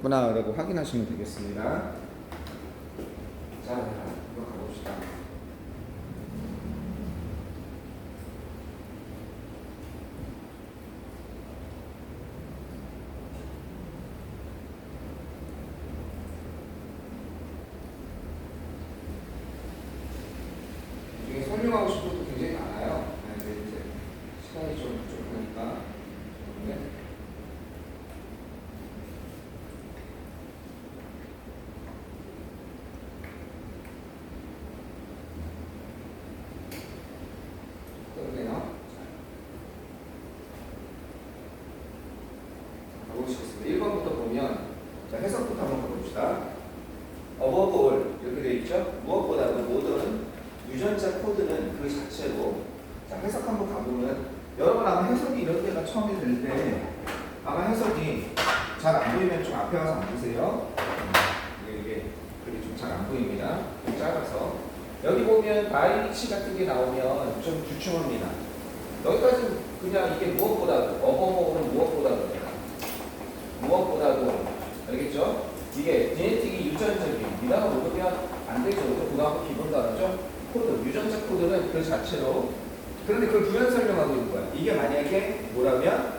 구나라고 확인하시면 되겠습니다. 자, 이거 가봅시다. 이게 설명하고 싶은 것도 굉장히 많아요. 근데 이제 시간이 좀 부족하니까. 네. 가보시겠습니다. 1번부터 보면, 자, 해석부터 한번 가봅시다. above all 이렇게 되어 있죠? 무엇보다도 모든 유전자 코드는 그 자체로, 자, 해석 한번 가보면 여러분 아마 해석이 이런 데가 처음에 될 때 아마 해석이 잘 안 보이면 좀 앞에 가서 앉으세요. 이게 그게 좀 잘 안 보입니다. 좀 작아서. 여기 보면 바이치 같은 게 나오면 좀 주춤합니다. 여기까지 그냥 이게 무엇보다도, 어버버는 무엇보다도 알겠죠? 이게 제네틱이 유전적인 미나가 모르면 안 되죠. 그거 기본 단어죠. 코드, 유전자 코드는 그 자체로. 그런데 그걸 부연 설명하고 있는 거야. 이게 만약에 뭐라면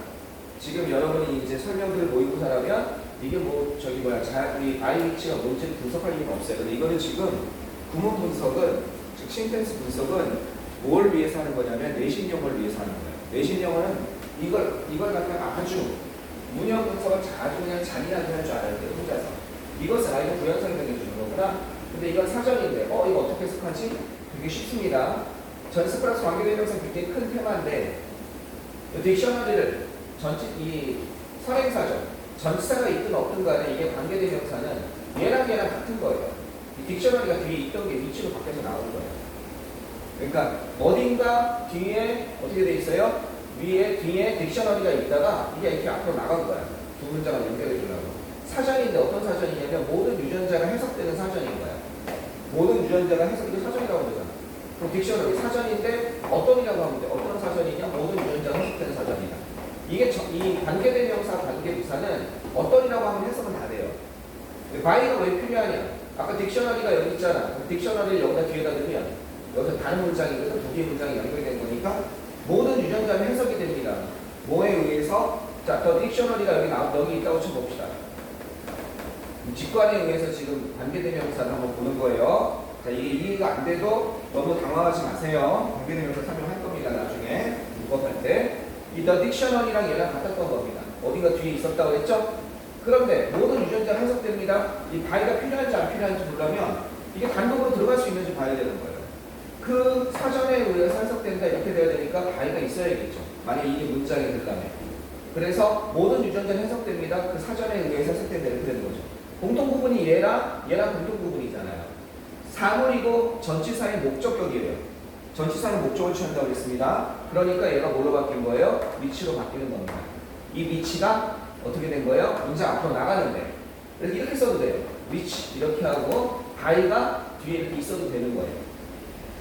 지금 여러분이 이제 설명들 모의고사라면 이게 뭐 저기 뭐야 우리 아이위치가 뭔지 분석할 이유가 없어요. 근데 이거는 지금 구문 분석은, 즉 신텐스 분석은 뭘 위해서 하는 거냐면 내신용어를 위해서 하는 거예요. 내신용어는 이걸 갖다가 아주 문형 분석을 아주 그냥 잔인하게 할 줄 알아야 돼요. 혼자서. 이것은 아이가 부연 설명해 주는 거구나. 근데 이건 사전인데 이거 어떻게 해석하지? 되게 쉽습니다. 전스 플러스 관계대명사 굉장히 큰 테마인데 딕셔너리를 이 선행사전 전치사가 있든 없든 간에 이게 관계대명사는 얘랑 같은 거예요. 이 딕셔너리가 뒤에 있던 게 위치로 바뀌어서 나오는 거예요. 그러니까 어딘가 뒤에 어떻게 돼 있어요? 뒤에 딕셔너리가 있다가 이게 이렇게 앞으로 나간 거야. 두 문장을 연결해 주려고. 사전인데 어떤 사전이냐면 모든 유전자가 해석되는 사전인 거야. 모든 유전자가 이게 사전이라고 그러잖아. 그럼 딕셔너리 사전인데 어떤이라고 하면 돼. 어떤 사전이냐? 모든 유전자가 해석되는 사전이다. 이게 이 관계대명사 관계부사는 어떤이라고 하면 해석은 다 돼요. 바이가 왜 필요하냐? 아까 딕셔너리가 여기 있잖아. 딕셔너리를 여기다 뒤에다 두면 여기서 다른 문장이거든. 두 개의 문장이 연결된 거니까 모든 유전자는 해석이 됩니다. 뭐에 의해서? 자, 더 딕셔너리가 여기 있다고 쳐봅시다. 직관에 의해서 지금 관계대명사를 한번 보는 거예요. 자, 이게 이해가 안 돼도 너무 당황하지 마세요. 관계대명사 설명할 겁니다. 나중에 문법할 때. 이 더 딕셔너리랑 얘랑 같았던 겁니다. 어딘가 뒤에 있었다고 했죠? 그런데 모든 유전자가 해석됩니다. 이 바이가 필요한지 안 필요한지 보려면 이게 단독으로 들어갈 수 있는지 봐야 되는 거예요. 그 사전에 의해서 해석된다 이렇게 돼야 되니까 바이가 있어야겠죠. 만약에 이게 문장이 되려면. 그래서 모든 유전자는 해석됩니다. 그 사전에 의해서 해석된다 이렇게 되는 거죠. 공통 부분이 얘랑 공통 부분이잖아요. 사물이고 전치사의 목적격이에요. 전치사는 목적을 취한다고 했습니다. 그러니까 얘가 뭘로 바뀐 거예요? 위치로 바뀌는 겁니다. 이 위치가 어떻게 된 거예요? 문장 앞으로 나가는데. 그래서 이렇게 써도 돼요. 위치 이렇게 하고 바이가 뒤에 이렇게 있어도 되는 거예요.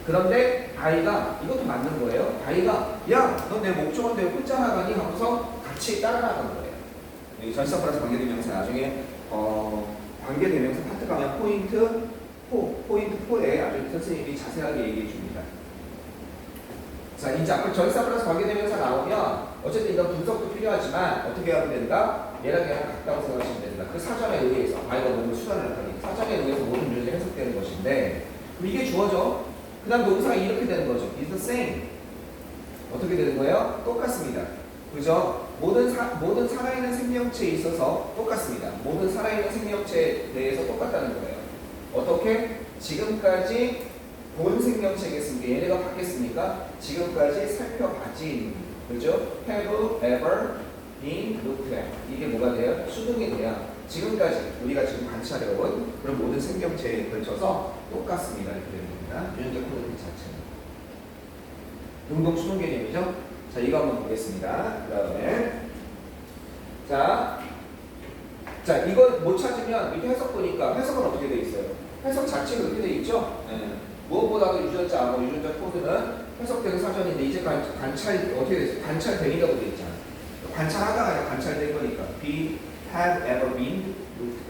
그런데 바이가 이것도 맞는 거예요. 바이가 야, 너 내 목적인데 혼자 나가니? 하면서 같이 따라 나간 거예요. 여기 전치사 플러스 관계대명사 나중에 관계대명사 파트 가면 포인트 4에 아주 선생님이 자세하게 얘기해 줍니다. 자, 이제 앞으로 전치사 플러스 관계대명사 나오면 어쨌든 이런 분석도 필요하지만 어떻게 하면 된다? 얘랑 같다고 생각하시면 된다. 그 사전에 의해서 바이가 뭔가 수단을 나타내니 사전에 의해서 모든 유전자가 해석되는 것인데 이게 주어져. 그 다음 동사가 이렇게 되는 거죠. It's the same. 어떻게 되는 거예요? 똑같습니다. 그죠? 모든 살아있는 생명체에 있어서 똑같습니다. 모든 살아있는 생명체에 대해서 똑같다는 거예요. 어떻게? 지금까지 본 생명체겠습니까? 얘네가 바뀌었습니까? 지금까지 살펴봐진, 그죠? Have ever been looked at. 이게 뭐가 돼요? 수동이 돼야 지금까지 우리가 지금 관찰해온 그런 모든 생명체에 걸쳐서 똑같습니다. 이렇게 되는 겁니다. 유전자 코드 자체는. 능동 수동 개념이죠? 자, 이거 한번 보겠습니다. 그 다음에 자, 이거 못 찾으면 밑에 해석 보니까 해석은 어떻게 돼 있어요? 해석 자체가 이렇게 돼 있죠? 네. 무엇보다도 유전자 코드는 해석되는 사전인데 이제 관찰 어떻게 됐어요? 관찰되니라고 돼 있잖아. 관찰하다가 관찰된 거니까 be have ever been looked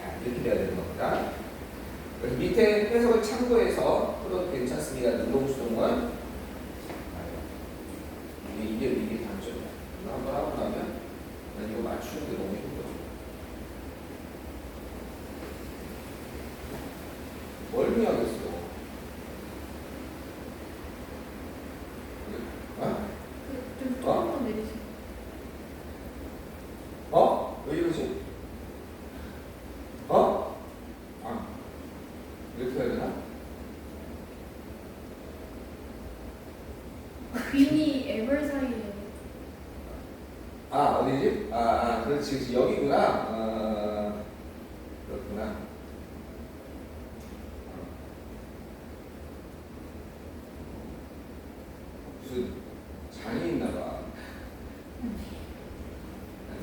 그래서 밑에 해석을 참고해서 풀어도 괜찮습니다. 능동수동은 이게 단점이야. 이거 한번 하고 나면 난 이거 맞추는 게 너무 힘들어. 뭘 미하겠어? 좀 조금만 내리세요. 왜 이러지? 이렇게 해야 되나? 빈이 애벌 사이에. 어디지? 그렇지. 여기구나. 그렇구나. 무슨 잔이 있나 봐.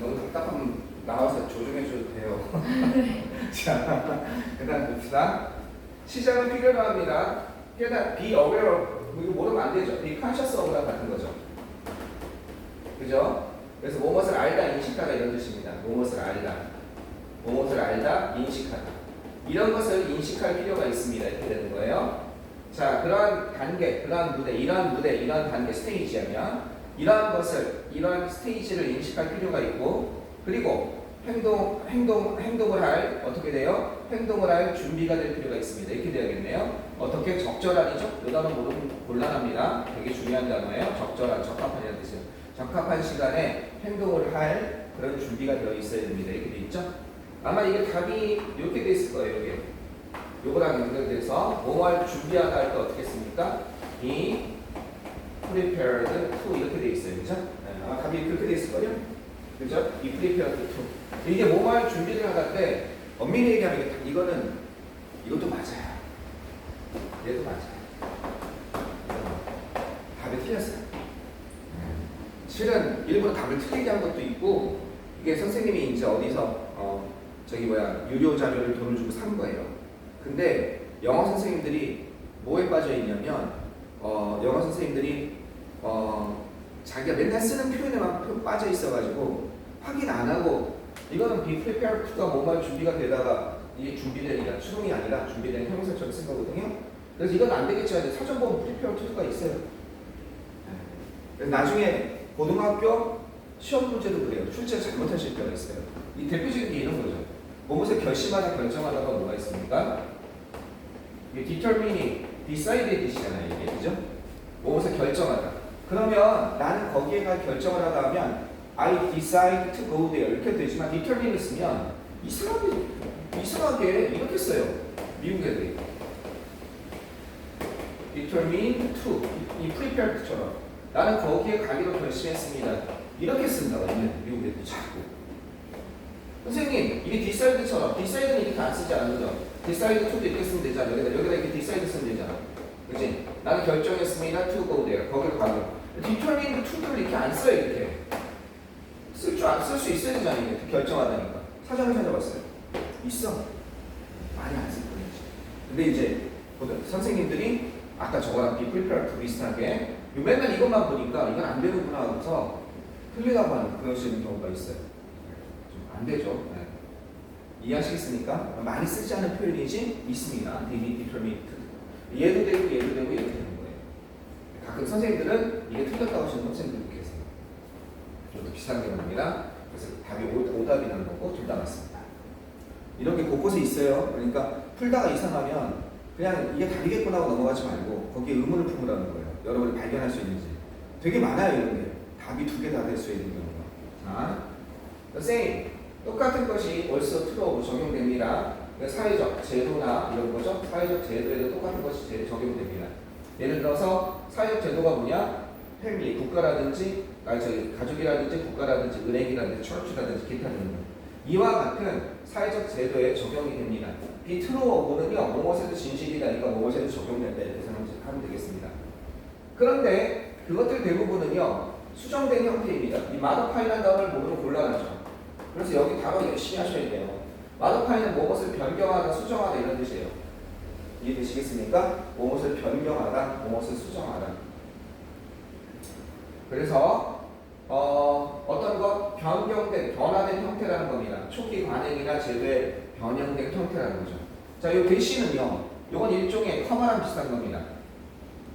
너무 답답하면 나와서 조정해줘도 돼요. 자, 일단 봅시다. 시작은 필요로 합니다. 일단 be aware of, 이거 모르면 안 되죠. be conscious of랑 같은 거죠. 그죠? 그래서 무엇을 알다, 인식하다 이런 뜻입니다. 무엇을 알다. 무엇을 알다, 인식하다. 이런 것을 인식할 필요가 있습니다. 이렇게 되는 거예요. 자, 그러한 단계, 그러한 무대, 이러한 단계, 스테이지하면 이러한 스테이지를 인식할 필요가 있고, 그리고 행동을 할, 어떻게 돼요? 행동을 할 준비가 될 필요가 있습니다. 이렇게 되어야겠네요. 어떻게? 적절한이죠? 이 단어 모르면 곤란합니다. 되게 중요한 단어예요. 적절한, 적합한이라는 뜻이에요. 적합한 시간에 행동을 할 그런 준비가 되어 있어야 됩니다. 이렇게 돼 있죠? 아마 이게 답이 이렇게 돼 있을 거예요. 이게. 요거랑 연결돼서 뭐할 준비하다 할 때 어떻게 씁니까? be prepared to 이렇게 돼 있어요. 그죠? 네, 아마 답이 그렇게 돼 있을 거예요. 그죠? be prepared to. 이게 뭐할 준비를 하다 때 엄밀히 얘기하면 이것도 맞아요. 얘도 맞아요. 답이 틀렸어요. 실은 일부러 답을 틀리게 한 것도 있고, 이게 선생님이 이제 어디서 유료 자료를 돈을 주고 산 거예요. 근데 영어 선생님들이 뭐에 빠져 있냐면 영어 선생님들이 자기가 맨날 쓰는 표현에만 빠져 있어가지고 확인 안 하고, 이거는 be prepared to가 뭐만 준비가 되다가 이게 준비되니까 추동이 아니라 준비된 형용사처럼 쓴 거거든요. 그래서 이건 안 되겠지만 사전 보면 prepared to가 있어요. 그래서 나중에 고등학교 시험 문제도 그래요. 출제 잘못하실 때가 있어요. 이 대표적인 게 이런 거죠. 무엇을 결심하다, 결정하다가 뭐가 있습니까? 이게 determining, decide의 뜻이잖아요. 이게, 그죠? 무엇을 결정하다. 그러면 나는 거기에가 결정을 하다 하면 I decide to go there 이렇게 되지만 determine을 쓰면 이상하게 이렇게 써요. 미국 애들이. determine to, 이 prepared처럼 나는 거기에 가기로 결심했습니다. 이렇게 쓴다고 미국 애들이 자꾸. 선생님, 이게 decide처럼, decide는 이렇게 안 쓰지 않는 거죠? decide to도 이렇게 쓰면 되잖아. 여기다 이렇게 decide 쓰면 되잖아. 그치? 나는 결정했습니다. to go there. 거기로 가기로. determine to를 이렇게 안 써요, 이렇게. 쓸 수 있어야 되잖아, 이게. 결정하다니까. 사전을 찾아봤어요. 있어. 많이 안 쓸 뿐이지. 근데 이제, 선생님들이 아까 저거랑 be prepared to 비슷하게 맨날 이것만 보니까 이건 안 되는구나 하고서 틀리다고 하는 그러시는 경우가 있어요. 좀 안 되죠. 네. 이해하시겠습니까? 많이 쓰지 않은 표현이지 있습니다. determined. 얘도 되고 이렇게 되는 거예요. 가끔 선생님들은 이게 틀렸다고 하시는 선생님들도 계세요. 저도 비슷한 경우입니다. 그래서 답이 오답이 나는 거고 둘 다 맞습니다. 이런 게 곳곳에 있어요. 그러니까 풀다가 이상하면 그냥 이게 답이겠구나 하고 넘어가지 말고 거기에 의문을 품으라는 거예요. 여러분이 발견할 수 있는지. 되게 많아요, 이런 게. 답이 두 개 다 될 수 있는 경우가. 자, same. 똑같은 것이 also true로 적용됩니다. 사회적 제도나 이런 거죠. 사회적 제도에도 똑같은 것이 적용됩니다. 예를 들어서 사회적 제도가 뭐냐? 패밀리, 국가라든지, 가족이라든지, 국가라든지, 은행이라든지, 철치라든지, 기타 등등. 이와 같은 사회적 제도에 적용이 됩니다. 이 트루어고는요, 무엇에도 진실이다니까 무엇에도 적용된다 이렇게 생각하면 되겠습니다. 그런데 그것들 대부분은요, 수정된 형태입니다. 이 마더파이라는 단어를 모르면 곤란하죠. 그래서 여기 단어 열심히 하셔야 돼요. 마더파이는 무엇을 변경하다, 수정하다 이런 뜻이에요. 이해되시겠습니까? 무엇을 변경하다, 무엇을 수정하다. 그래서 어떤 것 변경된, 변화된 형태라는 겁니다. 초기 관행이나 제도의 변형된 형태라는 거죠. 자, 요 대시는요. 요건 일종의 커머랑 비슷한 겁니다.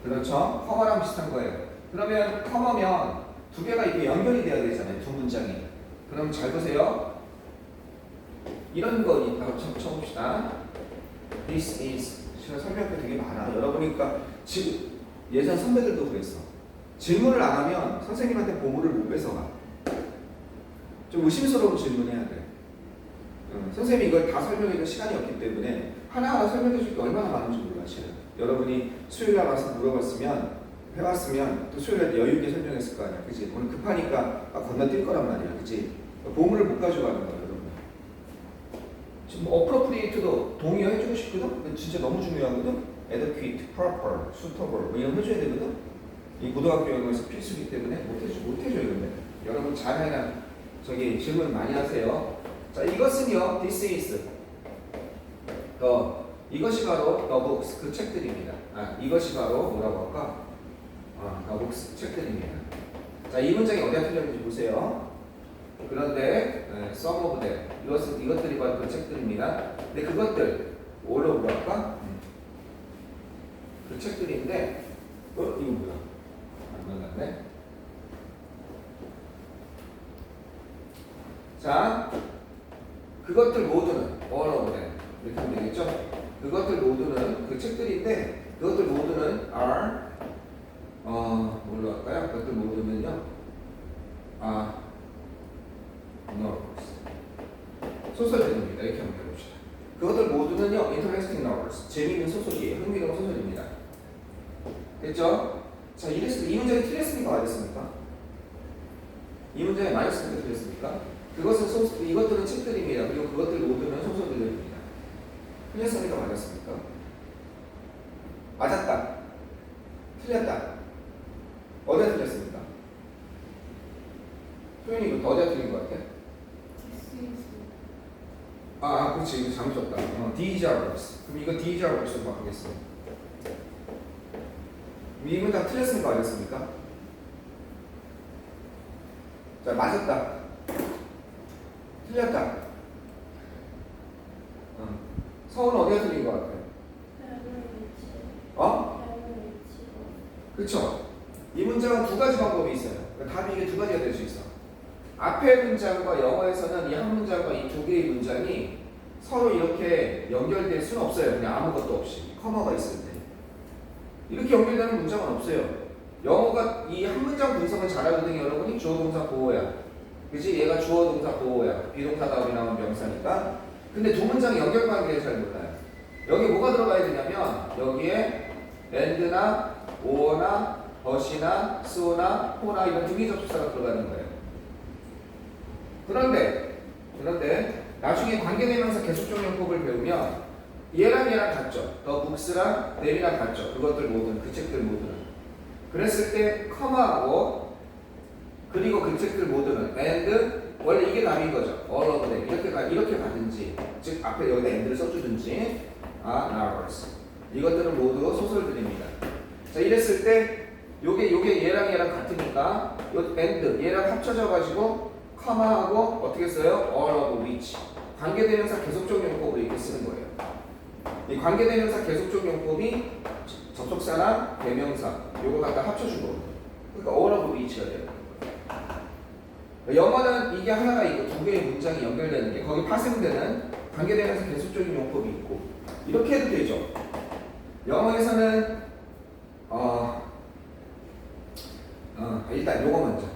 그렇죠? 커머랑 비슷한 거예요. 그러면 커머면 두 개가 이게 연결이 돼야 되잖아요. 두 문장이. 그럼 잘 보세요. 이런 거 있다고 쳐봅시다. This is. 제가 설명할 게 되게 많아. 여러분이 그러니까 지금 예전 선배들도 그랬어. 질문을 안 하면 선생님한테 보물을 못 뺏어가. 좀 의심스러운 질문해야 돼. 선생님이 이걸 다 설명해줄 시간이 없기 때문에 하나하나 설명해 줄 게 얼마나 많은지 몰라, 실은. 여러분이 수요일에 와서 물어봤으면, 해왔으면 또 수요일에 여유 있게 설명했을 거 아니야. 그치? 오늘 급하니까 건너뛸 거란 말이야. 그치? 보물을 못 가져가는 거야, 여러분. 지금 appropriate도 동의어 해주고 싶거든? 근데 진짜 너무 중요하거든? adequate, proper, suitable 뭐 이런 거 해줘야 되거든? 이 고등학교 영어에서 필수이기 때문에 못해줘요, 근데. 여러분 잘해야 저기 질문 많이 하세요. 자, 이것은요, this is. 이것이 바로 the books, 그 책들입니다. 이것이 바로 뭐라고 할까? the books, 책들입니다. 자, 이 문장이 어디가 틀렸는지 보세요. 그런데, some of them, 이것들이 바로 그 책들입니다. 근데 그것들, 뭐라고 할까? 그 책들인데, 이거 뭐야? 안 만났네? 자, 그것들 모두는 all of them 이렇게 하면 되겠죠? 그것들 모두는 그 책들인데 그것들 모두는 are 뭘로 할까요? 그것들 모두는요 novels 소설들입니다. 이렇게 한번 해봅시다. 그것들 모두는요 interesting novels 재미있는 소설이에요. 흥미로운 소설입니다. 됐죠? 자, 이랬을 때 이 문장이 틀렸습니까? 맞았습니까? 이 문장이 맞았습니까? 틀렸습니까? 이것들은 책들입니다. 그리고 그것들 모두는 소설들입니다. 틀렸습니까? 맞았습니까? 맞았다. 틀렸다. 어디가 틀렸습니까? 표현이 어디가 틀린 것 같아? 그렇지. 이거 잘못 썼다. these are words. 그럼 이거 these are words로 바꾸겠어. 이 문장 틀렸습니까? 맞았습니까? 자, 맞았다. 틀렸다. 서울은 어디가 틀린 것 같아요? 그렇죠. 이 문장은 두 가지 방법이 있어요. 그러니까 답이 이게 두 가지가 될 수 있어. 앞에 문장과 영어에서는 이 한 문장과 이 두 개의 문장이 서로 이렇게 연결될 수는 없어요. 그냥 아무것도 없이 커머가 있을 때 이렇게 연결되는 문장은 없어요. 영어가 이 한 문장 분석은 잘하거든요. 여러분이 주어 동사 보호야. 그치? 얘가 주어 동사 보호야. 비동사 다음에 나온 명사니까. 근데 두 문장 연결관계를 잘 몰라요. 여기 뭐가 들어가야 되냐면 여기에 and나 or나 but이나 so나 for나 이런 두 개 접속사가 들어가는 거예요. 그런데 나중에 관계대명사 계속적용법을 배우면 얘랑 같죠. the books랑 them이랑 같죠. 그것들 모두는 그 책들 모두는. 그랬을 때 com마하고 그리고 그 책들 모두는 and 원래 이게 답인 거죠. all of them 이렇게 가든지 즉 앞에 여기다 and를 써주든지 novels 이것들은 모두 소설들입니다. 자, 이랬을 때 요게 얘랑 같으니까 요 and 얘랑 합쳐져 가지고 com마하고 어떻게 써요? all of which 관계대명사 계속적용법으로 이렇게 쓰는 거예요. 이 관계대명사 계속적용법이 접속사나 대명사 요거 갖다 합쳐준 거거든요. 그러니까 all of which가 돼요. 영어는 이게 하나가 있고 두 개의 문장이 연결되는 게 거기 파생되는 관계대명사 계속적인 용법이 있고 이렇게 해도 되죠. 영어에서는 일단 요거 먼저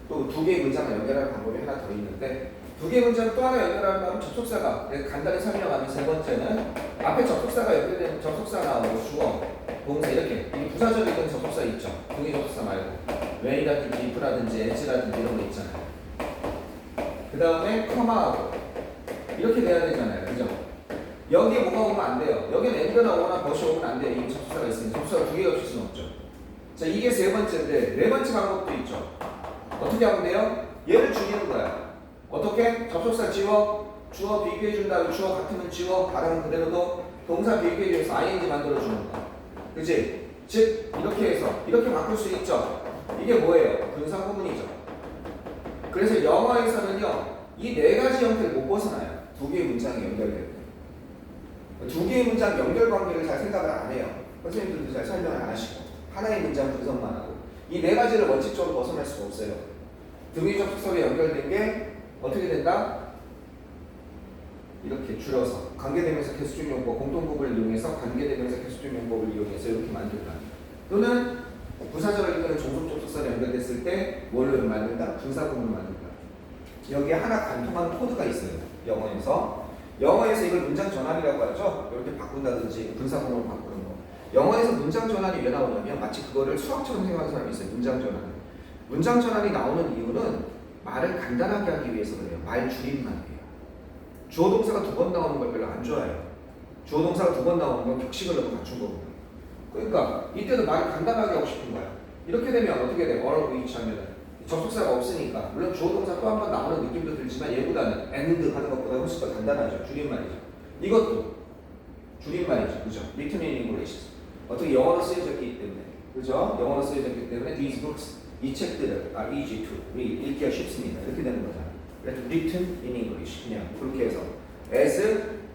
또 두 개의 문장을 연결하는 방법이 하나 더 있는데 두 개의 문장을 또 하나 연결하려면 접속사가 간단히 설명하면 세 번째는 앞에 접속사가 연결되는 접속사 나오고 주어 동사 이렇게 부사적인 접속사 있죠. 동의 접속사 말고 when이라든지 if라든지 as라든지 이런 거 있잖아요. 그 다음에 com마하고 이렇게 돼야 되잖아요. 그죠? 여기에 뭐가 오면 안 돼요. 여기는 and나 or나 but이 오면 안 돼요. 이미 접속사가 있으니 접속사가 두 개가 없을 수는 없죠. 자, 이게 세 번째인데 네 번째 방법도 있죠. 어떻게 하면 돼요? 얘를 죽이는 거야. 어떻게? 접속사 지워, 주어 비교해준 다음에 주어 같으면 지워, 발음 그대로도 동사 비교해줘서 ing 만들어주는 거. 그치? 즉 이렇게 해서 이렇게 바꿀 수 있죠. 이게 뭐예요? 근사구문이죠. 그래서 영어에서는요 이 네 가지 형태를 못 벗어나요. 두 개의 문장이 연결될 때 두 개의 문장 연결 관계를 잘 생각을 안 해요. 선생님들도 잘 설명을 안 하시고 하나의 문장 분석만 하고 이 네 가지를 원칙적으로 벗어날 수가 없어요. 등위 접속사로 연결된 게 어떻게 된다? 이렇게 줄여서 관계대명사 개수적 용법 공통법을 이용해서 관계대명사 개수적 용법을 이용해서 이렇게 만든다. 또는 부사절을 이끄는 종속 접속사로 연결됐을 때 뭘로 만든다? 분사구문을 만든다. 여기에 하나 관통하는 코드가 있어요. 영어에서 이걸 문장 전환이라고 하죠. 이렇게 바꾼다든지 분사구문을 바꾸는 거. 영어에서 문장 전환이 왜 나오냐면 마치 그거를 수학처럼 생각하는 사람이 있어요. 문장 전환. 문장 전환이 나오는 이유는 말을 간단하게 하기 위해서 그래요. 말 줄임말이에요. 주어 동사가 두 번 나오는 걸 별로 안 좋아해요. 주어 동사가 두 번 나오는 건 격식을 너무 갖춘 거거든요. 그러니까 이때도 말을 간단하게 하고 싶은 거야. 이렇게 되면 어떻게 돼? 뭐라고 위치하면은 접속사가 없으니까 물론 주어 동사 또 한 번 나오는 느낌도 들지만 얘보다는 and 하는 것보다 훨씬 더 간단하죠. 줄임말이죠. 이것도 줄임말이죠. 그죠? written in English. 어떻게 영어로 쓰여졌기 때문에. 그죠? 영어로 쓰여졌기 때문에 these books 이 책들은 are easy to read. 읽기가 쉽습니다. 이렇게 되는 거잖아. 그래서 written in English 그냥 그렇게 해서 as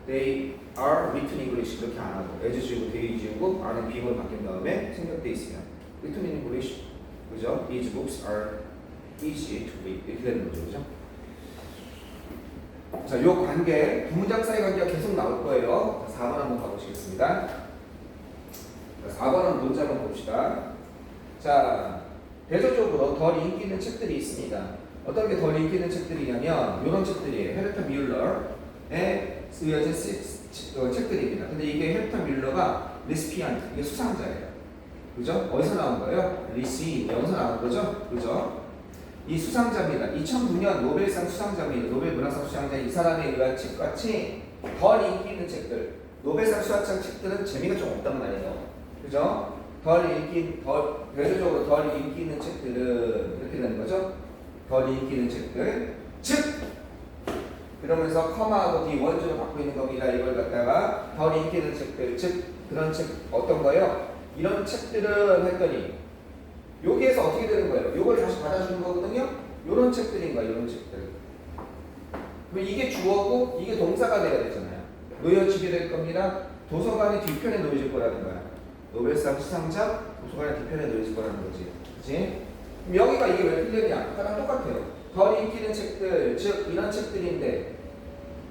they are written in English 그렇게 안 하고 as 지우고 they 지우고 are는 being으로 바뀐 다음에 생략돼 있으면 written in English 그죠? these books are easy to read 이렇게 되는 거죠. 그죠? 자, 요 관계 부문장 사이 관계가 계속 나올 거예요. 4번 한번 가보시겠습니다. 4번은 문제 한번 봅시다. 자, 대조적으로 덜 인기 있는 책들이 있습니다. 어떤 게 덜 인기 있는 책들이냐면 이런 책들이에요. 헤르타 뮬러에 쓰여진 책들입니다. 근데 이게 헤르타 뮬러가 리시피언트, 이게 수상자예요. 그죠? 어디서 나온 거예요? 리시, 여기서 나온 거죠? 그죠? 이 수상자입니다. 2009년 노벨상 수상자입니다. 노벨 문학상 수상자인 이 사람에 의한 책같이 덜 인기 있는 책들, 노벨상 수상자 책들은 재미가 좀 없단 말이에요. 그죠? 대조적으로 덜 인기 있는 책들은 이렇게 되는 거죠? 덜 인기 있는 책들, 즉 그러면서 커마하고 뒤 원주로 갖고 있는 겁니다. 이걸 갖다가 덜 인기 있는 책들, 즉 그런 책 어떤 거예요? 이런 책들은 했더니 여기에서 어떻게 되는 거예요? 이걸 다시 받아주는 거거든요. 이런 책들인 거야, 이런 책들. 그럼 이게 주어고 이게 동사가 돼야 되잖아요. 놓여지게 될 겁니다. 도서관의 뒤편에 놓여질 거라는 거야. 노벨상 수상자 도서관의 뒤편에 놓여질 거라는 거지. 그치? 그럼 여기가 이게 왜 틀렸냐? 아까랑 똑같아요. 덜 인기 있는 책들, 즉 이런 책들인데,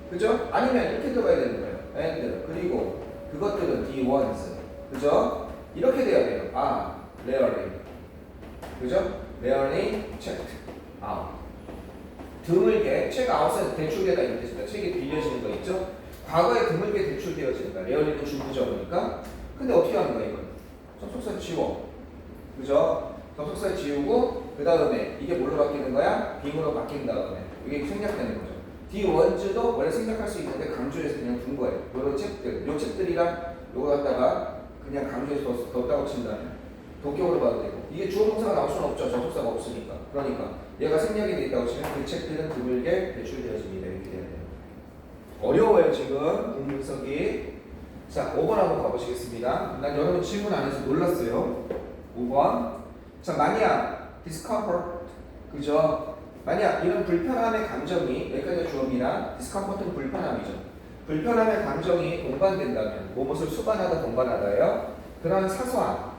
그죠? 아니면 이렇게 들어가야 되는 거예요. and 그리고 그것들은 the ones, 그죠? 이렇게 돼야 돼요. 아, rarely, 그죠? rarely checked out. 드물게 check out은 대출되다 이런 뜻입니다. 책이 빌려지는 거 있죠? 과거에 드물게 대출되어지는 거야. rarely는 중부적으니까. 근데 어떻게 하는 거야 이건? 접속사 지워, 그죠? 접속사 지우고 그 다음에 이게 뭘로 바뀌는 거야? being으로 바뀐 다음에 이게 생략되는 거죠. the ones도 원래 생략할 수 있는데 강조해서 그냥 둔 거예요. 요런 책들, 요 책들이랑 요거 갖다가 그냥 강조해서 뒀다고 친다면 동격으로 봐도 되고 이게 주어 동사가 나올 수는 없죠. 접속사가 없으니까. 그러니까 얘가 생략이 돼 있다고 치면 그 책들은 드물게 대출되어집니다. 이렇게 돼야 돼요. 어려워요 지금 분석이. 자, 5번 한번 가보시겠습니다. 난 여러분 질문 안 해서 놀랐어요. 5번. 자, 만약 discomfort, 그죠? 만약 이런 불편함의 감정이 여기까지 주어입니다. discomfort는 불편함이죠. 불편함의 감정이 동반된다면 무엇을 수반하다 동반하다예요. 그러한 사소한,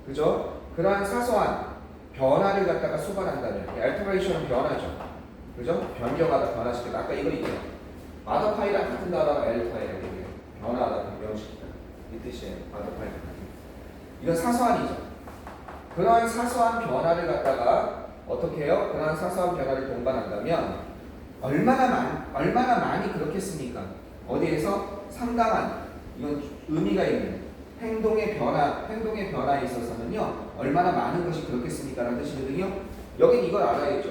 그죠? 그러한 사소한 변화를 갖다가 수반한다면 alteration은 변화죠. 그죠? 변경하다, 변화시키다. 아까 이거 있죠. modify랑 같은 단어가 alteration이에요. 변화하다, 변경시키다. 이 뜻이에요. modify. 이건 사소한이죠. 그러한 사소한 변화를 갖다가 어떻게 해요? 그러한 사소한 변화를 동반한다면 얼마나 많이 그렇겠습니까? 어디에서 상당한 이건 의미가 있는 행동의 변화에 있어서는요 얼마나 많은 것이 그렇겠습니까? 라는 뜻이거든요. 여긴 이걸 알아야죠.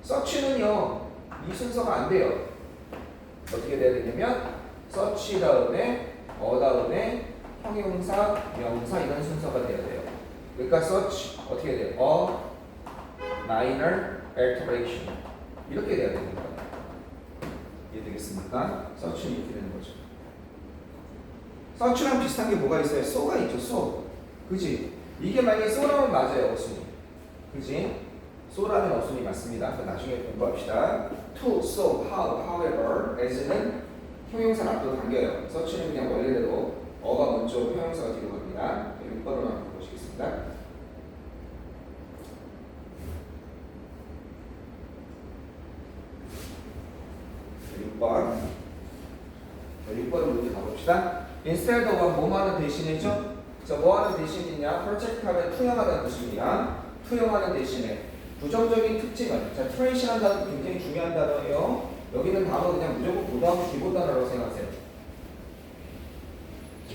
search는요 이 순서가 안 돼요. 어떻게 돼야 되냐면 search 다음에 다음에 형용사, 명사 이런 순서가 돼야 돼요. 그러니까 search 어떻게 돼요? minor alteration 이렇게 돼야 됩니다. 이해되겠습니까? search는 이렇게 되는 거죠. search랑 비슷한 게 뭐가 있어요? so가 있죠. so, 그지? 이게 만약에 so라면 맞아요. 어순이, 그지? so라면 어순이 맞습니다. 나중에 공부합시다. to, so, how, however, as는 형용사는 앞으로 당겨요. 서치는 그냥 원래대로 어가 먼저 형용사가 뒤로 갑니다. 6번으로 한번 보시겠습니다. 6번. 6번을 문제 가봅시다. instead of 뭐하는 대신이죠? 자, 뭐하는 대신이냐? project 하면 투영하다는 뜻입니다. 투영하는 대신에 부정적인 특징을, 자, 트레이시라는 단어도 굉장히 중요한 단어예요. 여기는 단어 그냥 무조건 고등학교 기본 단어라고 생각하세요.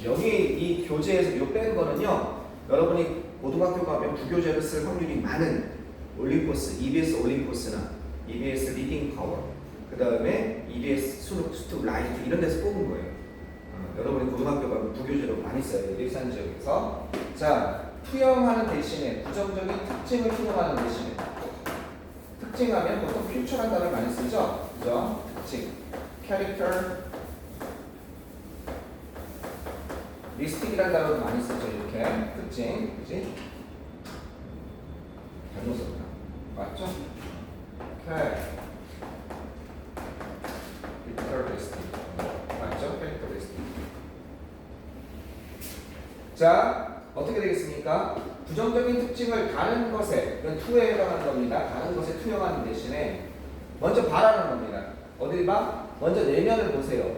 여기 이 교재에서 요 뺀 거는요, 여러분이 고등학교 가면 부교재를 쓸 확률이 많은 올림포스, EBS 올림포스나 EBS 리딩 파워, 그 다음에 EBS 수능 라이트 이런 데서 뽑은 거예요. 여러분이 고등학교 가면 부교재로 많이 써요. 일산 지역에서. 자, 투영하는 대신에 부정적인 특징을 투영하는 대신에 특징하면 보통 퓨처라는 단어를 많이 쓰죠. 그죠? 특징, 캐릭터, 리스틱이라는 단어도 많이 쓰죠. 이렇게 특징, 그지? 잘못 썼다. 맞죠? 오케이. 캐릭터리스틱. 맞죠? 캐릭터리스틱. 자, 어떻게 되겠습니까? 부정적인 특징을 다른 것에, 이건 투에 해당하는 겁니다. 다른 것에 투영하는 대신에 먼저 바라는 겁니다. 어디 봐? 먼저 내면을 보세요.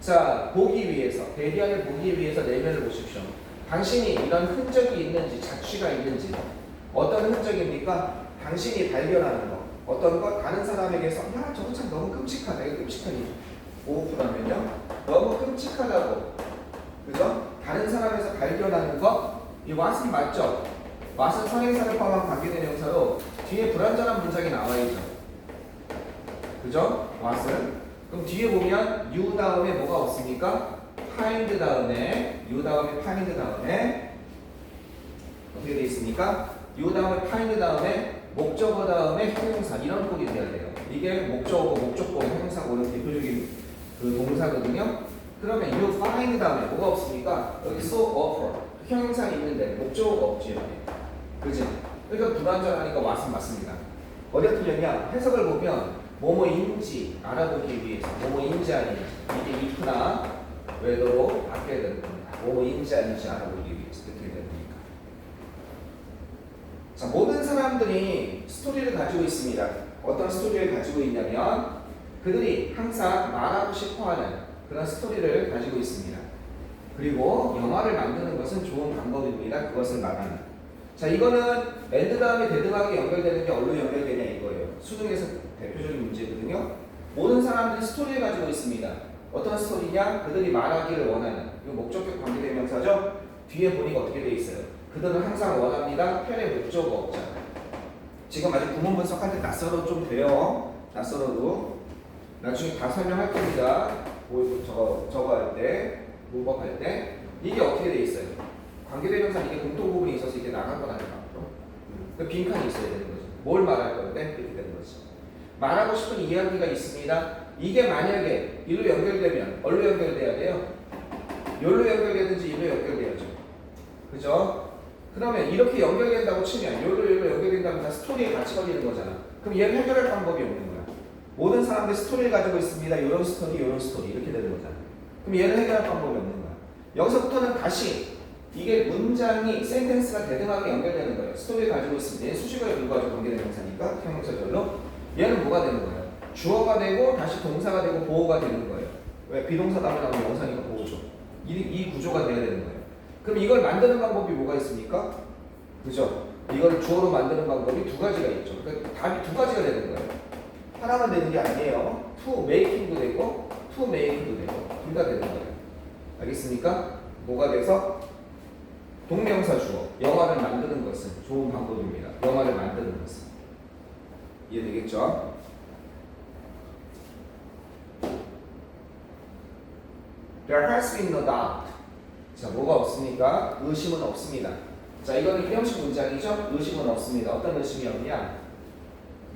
자, 보기 위해서, 대리안을 보기 위해서 내면을 보십시오. 당신이 이런 흔적이 있는지, 자취가 있는지, 어떤 흔적입니까? 당신이 발견하는 거, 어떤 것, 다른 사람에게서, 야, 저거 참 너무 끔찍하다. 이거 끔찍하니. 오프라면요. 너무 끔찍하다고. 그죠? 다른 사람에서 발견하는 것, 이 what은 맞죠? what은 선행사를 포함한 관계대명사로 뒤에 불완전한 문장이 나와야죠. 그죠? what은. 그럼 뒤에 보면 you 다음에 뭐가 없습니까? find 다음에 you 다음에 find 다음에 어떻게 되어 있습니까? you 다음에 find 다음에 목적어 다음에 형용사 이런 꼴이 돼야 돼요. 이게 목적어, 목적어, 형용사고는 대표적인 그 동사거든요. 그러면 you find 다음에 뭐가 없습니까? 여기 so offer 형용사가 있는데 목적어가 없지 여기. 그지? 그러니까 불완전하니까 what은 맞습니다. 어디가 틀렸냐? 해석을 보면 뭐뭐인지 알아보기 위해서 뭐뭐인지 아닌지 이게 if나 whether로 바뀌어야 되는 겁니다. 뭐뭐인지 아닌지 알아보기 위해서 어떻게 됩니까? 자, 모든 사람들이 스토리를 가지고 있습니다. 어떤 스토리를 가지고 있냐면 그들이 항상 말하고 싶어하는 그런 스토리를 가지고 있습니다. 그리고 영화를 만드는 것은 좋은 방법입니다. 그것을 말하는. 자, 이거는 and 다음에 대등하게 연결되는 게 어디로 연결되냐 이거예요. 수능에서 대표적인 문제거든요. 모든 사람들이 스토리를 가지고 있습니다. 어떤 스토리냐? 그들이 말하기를 원하는. 이거 목적격 관계대명사죠? 뒤에 보니까 어떻게 되어 있어요? 그들은 항상 원합니다. 편의 목적어 없잖아요. 지금 아직 구문 분석할 때 낯설어도 좀 돼요. 낯설어도. 나중에 다 설명할 겁니다. 저거 할 때, 문법할 때. 이게 어떻게 되어 있어요? 관계대명사 이게 공통 부분이 있어서 이게 나간 건 아니에요. 그 빈칸이 있어야 되는 거죠. 뭘 말할 건데? 이렇게 되는 거지. 말하고 싶은 이야기가 있습니다. 이게 만약에 일로 연결되면 어디로 연결돼야 돼요? 여기로 연결되든지 일로 연결돼야죠. 그죠? 그러면 이렇게 연결된다고 치면 여기로 연결된다면 다 스토리에 같이 걸리는 거잖아. 그럼 얘를 해결할 방법이 없는 거야. 모든 사람들이 스토리를 가지고 있습니다. 이런 스토리 이렇게 되는 거잖아. 그럼 얘를 해결할 방법이 없는 거야. 여기서부터는 다시 이게 문장이 센텐스가 대등하게 연결되는 거예요. 스토리를 가지고 있습니다. 얘는 수식어에 불과하죠. 관계대명사니까 형용사별로. 얘는 뭐가 되는 거예요? 주어가 되고 다시 동사가 되고 보호가 되는 거예요. 왜? 비동사 다음에 나오면 명사니까 보호죠. 이 구조가 돼야 되는 거예요. 그럼 이걸 만드는 방법이 뭐가 있습니까? 그죠? 이걸 주어로 만드는 방법이 두 가지가 있죠. 그러니까 답이 두 가지가 되는 거예요. 하나만 되는 게 아니에요. to making도 되고 to make도 되고 둘 다 되는 거예요. 알겠습니까? 뭐가 돼서? 동명사 주어. 영화를 만드는 것은 좋은 방법입니다. 영화를 만드는 것은. 이해되겠죠? There has been no doubt. 자, 뭐가 없습니까? 의심은 없습니다. 자, 이거는 형식 문장이죠? 의심은 없습니다. 어떤 의심이 없냐?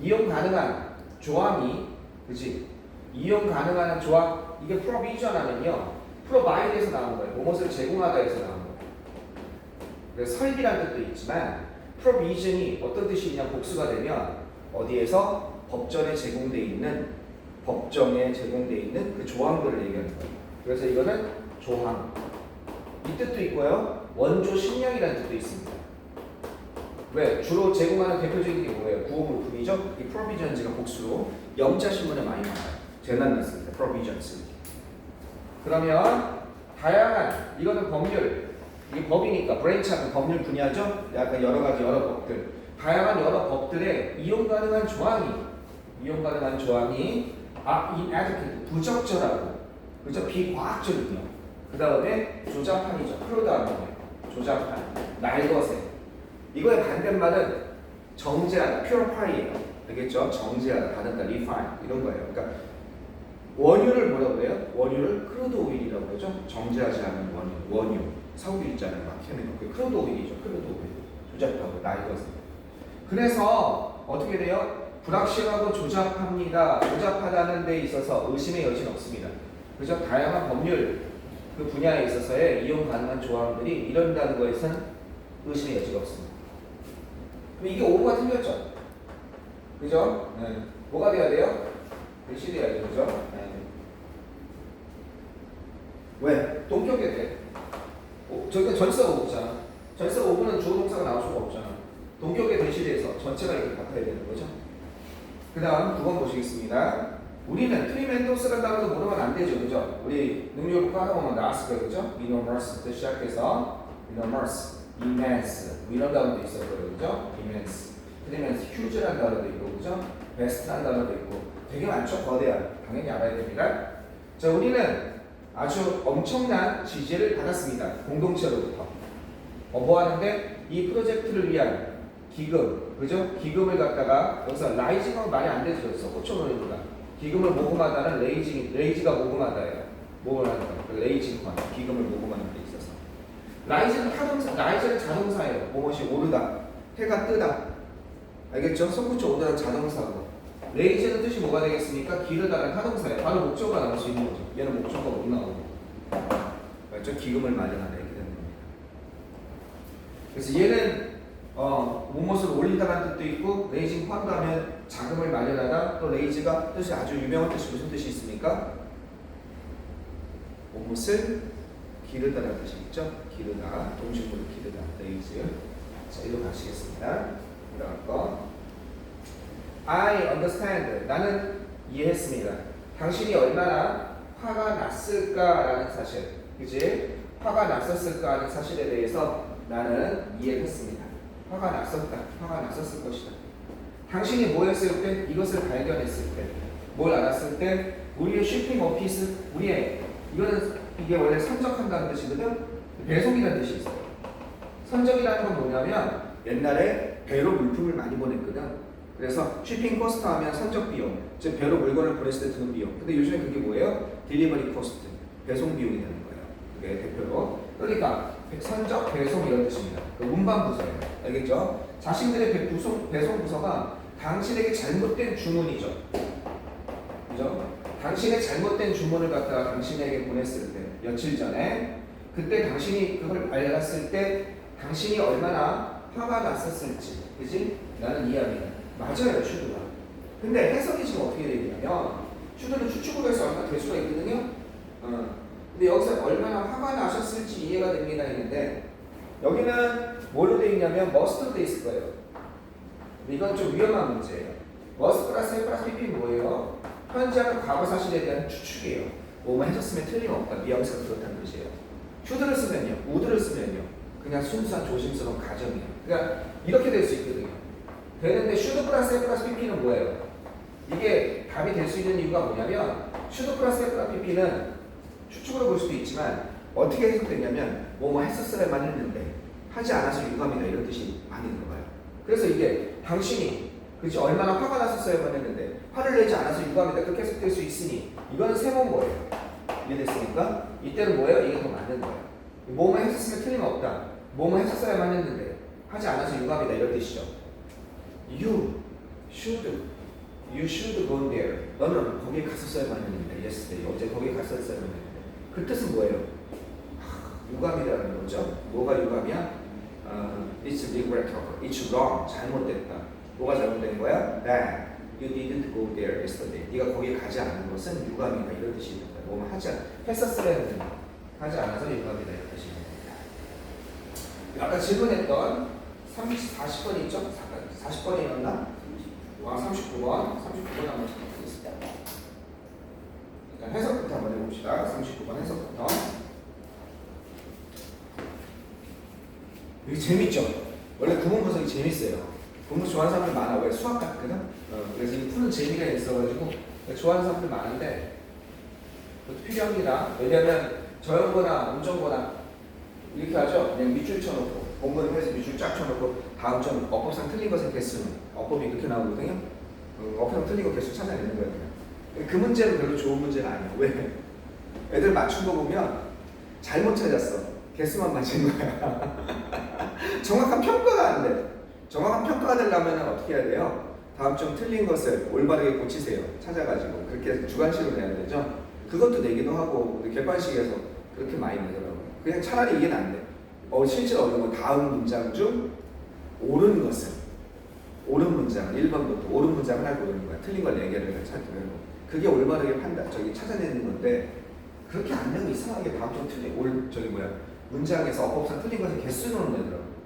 이용 가능한 조항이, 그치? 이용 가능한 조항, 이게 provision 하면요. provide에서 나온 거예요. 무엇을 제공하다에서 나온 거예요. 그래서 설비라는 뜻도 있지만, provision이 어떤 뜻이냐 복수가 되면, 어디에서? 법전에 제공되어 있는 법정에 제공되어 있는 그 조항들을 얘기하는 거예요. 그래서 이거는 조항. 이 뜻도 있고요. 원조 식량이라는 뜻도 있습니다. 왜? 주로 제공하는 대표적인 게 뭐예요? 구호물품이죠. 이 provisions가 복수로 영자 신문에 많이 나와요. 재난 났을 때 provisions. 그러면 다양한 이거는 법률, 이게 법이니까 브랜치하면 법률 분야죠. 약간 여러 가지 여러 법들, 다양한 여러 법들에 이용 가능한 조항이 inadequate 부적절하고 그죠? 비과학적이요. 그 다음에 조잡한이죠. 크로다노 조잡한, 날것에. 이거의 반대말은 정제하다, purify예요. 알겠죠? 정제하다, 다듬다, refine 이런 거예요. 그러니까 원유를 뭐라고 해요? 원유를 크루드 오일이라고 하죠. 정제하지 않은 원유. 석유 있잖아요. 막 캐는 거. 크루드 오일이죠. 크루드 오일. 조잡하고 날것에. 그래서 어떻게 돼요? 불확실하고 조잡합니다. 조잡하다는 데 있어서 의심의 여지는 없습니다. 그죠? 다양한 법률 그 분야에 있어서의 이용 가능한 조항들이 이런다는 것에선 의심의 여지가 없습니다. 그럼 이게 오류가 틀렸죠? 그죠? 네. 뭐가 돼야 돼요? 대시돼야죠. 그죠? 네. 왜? 동격에 돼. 저기가 전치사가 오잖아. 전치사가 오면 주어 동사가 나올 수가 없잖아. 동격에 대시돼서 전체가 이렇게 바꿔야 되는 거죠. 그 다음 9번 보시겠습니다. 우리는 트리멘도스라는 단어도 모르면 안 되죠. 그죠? 우리 능력을 까다보면 나왔을 거예요. 그죠? enormous부터 시작해서 enormous, immense 이런 단어도 있을 거예요. 그죠? immense, 트리멘스, huge라는 단어도 있고 그죠? best라는 단어도 있고 되게 많죠. 거대한. 당연히 알아야 됩니다. 자, 우리는 아주 엄청난 지지를 받았습니다. 공동체로부터. 뭐 하는데 이 프로젝트를 위한 기금, 그죠? 기금을 갖다가 여기서 라이징은 말이 안 되죠. 호초노입니다. 기금을 모금하다는 레이지가 모금하다예요. 모금을 하는 거. 레이징 펀, 기금을 모금하는 데 있어서. 라이즈는 타동사, 라이즈는 자동사예요. 무엇이 오르다, 해가 뜨다. 알겠죠? 손붙여 오르다는 자동사고. 레이즈는 뜻이 뭐가 되겠습니까? 기르다는 타동사예요. 바로 목적어가 나올 수 있는 거죠. 얘는 목적어가 못 나오고. 알죠? 기금을 마련하다 이렇게 되는 겁니다. 그래서 얘는 무엇을 올린다는 뜻도 있고 레이징 펀드 하면 자금을 마련하다. 또 레이즈가 뜻이 아주 유명한 뜻이 무슨 뜻이 있습니까? 무엇을 기르다라는 뜻이 있죠. 기르다, 동식물을 기르다, 레이즈. 자, 이거 가시겠습니다. 그다음 거. I understand. 나는 이해했습니다. 당신이 얼마나 화가 났을까라는 사실, 그지? 화가 났었을까 하는 사실에 대해서 나는 이해했습니다. 화가 났었다. 화가 났었을 것이다. 당신이 뭐 했을 때? 이것을 발견했을 때. 뭘 알았을 때? 우리의 shipping office, 이게 원래 선적한다는 뜻이거든? 배송이라는 뜻이 있어요. 선적이라는 건 뭐냐면 옛날에 배로 물품을 많이 보냈거든. 그래서 shipping cost 하면 선적 비용, 즉 배로 물건을 보냈을 때 드는 비용. 근데 요즘에 그게 뭐예요? delivery cost, 배송 비용이 되는 거예요. 그게 대표로. 그러니까 선적, 배송 이런 뜻입니다. 그 운반 부서예요. 알겠죠? 자신들의 배송 부서가 당신에게 잘못된 주문이죠. 그죠? 당신의 잘못된 주문을 갖다가 당신에게 보냈을 때, 며칠 전에 그때 당신이 그걸 알았을 때 당신이 얼마나 화가 났었을지, 그지? 나는 이해합니다. 맞아요, 슈드가. 근데 해석이 지금 어떻게 되냐면 슈드는 추측으로 해서 얼마나 될 수가 있거든요. 근데 여기서 얼마나 화가 나셨을지 이해가 됩니다 했는데 여기는 뭘로 되어 있냐면 must로 되어 있을 거예요. 이건 좀 위험한 문제예요. must 플러스 플러스 PP는 뭐예요? 현재하는 과거 사실에 대한 추측이에요. 뭐만 해줬으면 틀림없다. 뉘앙스가 그렇다는 뜻이에요. should를 쓰면요, would를 쓰면요, 그냥 순수한 조심스러운 가정이에요. 그러니까 이렇게 될 수 있거든요. 되는데 should 플러스 플러스 PP는 뭐예요? 이게 답이 될 수 있는 이유가 뭐냐면 should 플러스 플러스 PP는 추측으로 볼 수도 있지만 어떻게 해석되냐면 뭐뭐 했었어야만 했는데 하지 않아서 유감이다 이런 뜻이 많이 들어가요. 그래서 이게 당신이 그렇지 얼마나 화가 났었어야만 했는데 화를 내지 않아서 유감이다 그렇게 해석될 수 있으니 이거는 세모인 거예요. 이해됐습니까? 이때는 뭐예요? 이게 더 맞는 거예요. 뭐뭐 했었으면 틀림없다. 뭐뭐 했었어야만 했는데 하지 않아서 유감이다 이런 뜻이죠. You should go there. 너는 거기에 갔었어야만 했는데 yesterday. 어제 거기에 갔었어야만 했는데 그 뜻은 뭐예요? 유감이라는 거죠. 뭐가 유감이야? It's regrettable. It's wrong. 잘못됐다. 뭐가 잘못된 거야? That You didn't go there yesterday. 네가 거기 가지 않은 것은 유감이다 이런 뜻이 있는 거야. 뭐뭐 하지 했었어야 했는데 하지 않아서 유감이다 이런 뜻이 있는 거야. 아까 질문했던 40번 있죠? 40번이었나? 39번. 39번 한번 찾아보겠습니다. 일단 해석부터 한번 해봅시다. 39번 해석부터. 이게 재밌죠? 원래 구문 분석이 재밌어요. 공부 좋아하는 사람들 많아. 왜? 수학 같거든? 그래서 이 푸는 재미가 있어가지고 좋아하는 사람들 많은데 그것도 필요합니다. 왜냐면 저형거나 음정거나 이렇게 하죠. 그냥 밑줄 쳐놓고 공부를 해서 밑줄 쫙 쳐놓고 다음 점 어법상 틀린 것의 개수는 어법이 이렇게 나오거든요. 어법상 틀린 것 개수 찾아내는 거예요. 그냥. 그 문제는 별로 좋은 문제가 아니야. 왜? 애들 맞춘 거 보면 잘못 찾았어. 개수만 맞은 거야. 정확한 평가가 안 돼. 정확한 평가가 되려면 어떻게 해야 돼요? 다음 점 틀린 것을 올바르게 고치세요. 찾아가지고 그렇게 주관식으로 내야 되죠. 그것도 내기도 하고 객관식에서 그렇게 많이 내더라고요. 그냥 차라리 이게 안 돼. 실제로 어려운 건 다음 문장 중 옳은 것을 옳은 문장 1번부터 옳은 문장을 하고 있는 거야. 틀린 걸 4개를 찾으면 그게 올바르게 찾아내는 건데 그렇게 안 되면 이상하게 다음 점 틀린 문장에서 어법상 틀린 것을 개수로 내더라고요.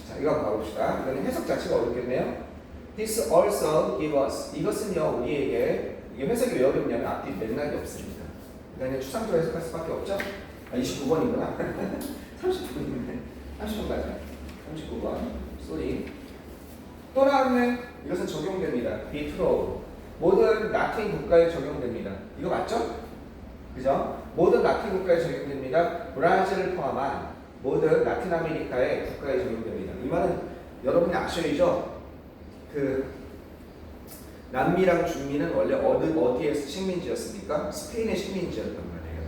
자, 이거 한번 가봅시다. 이거는 해석 자체가 어렵겠네요. This also give us. 이것은요, 우리에게, 이게 해석이 왜 어렵냐면 앞뒤 맥락이 없습니다. 그러니까 추상적으로 해석할 수밖에 없죠? 29번이구나. 30번이네. 30번 가자. 39번. 쏘리. 또 나왔네. 이것은 적용됩니다. be true. 모든 라틴 국가에 적용됩니다. 이거 맞죠? 그죠? 모든 라틴 국가에 적용됩니다. 브라질을 포함한 모든 라틴 아메리카의 국가에 적용됩니다. 이 말은 여러분이 아셔야죠. 남미랑 중미는 원래 어디의 식민지였습니까? 스페인의 식민지였단 말이에요.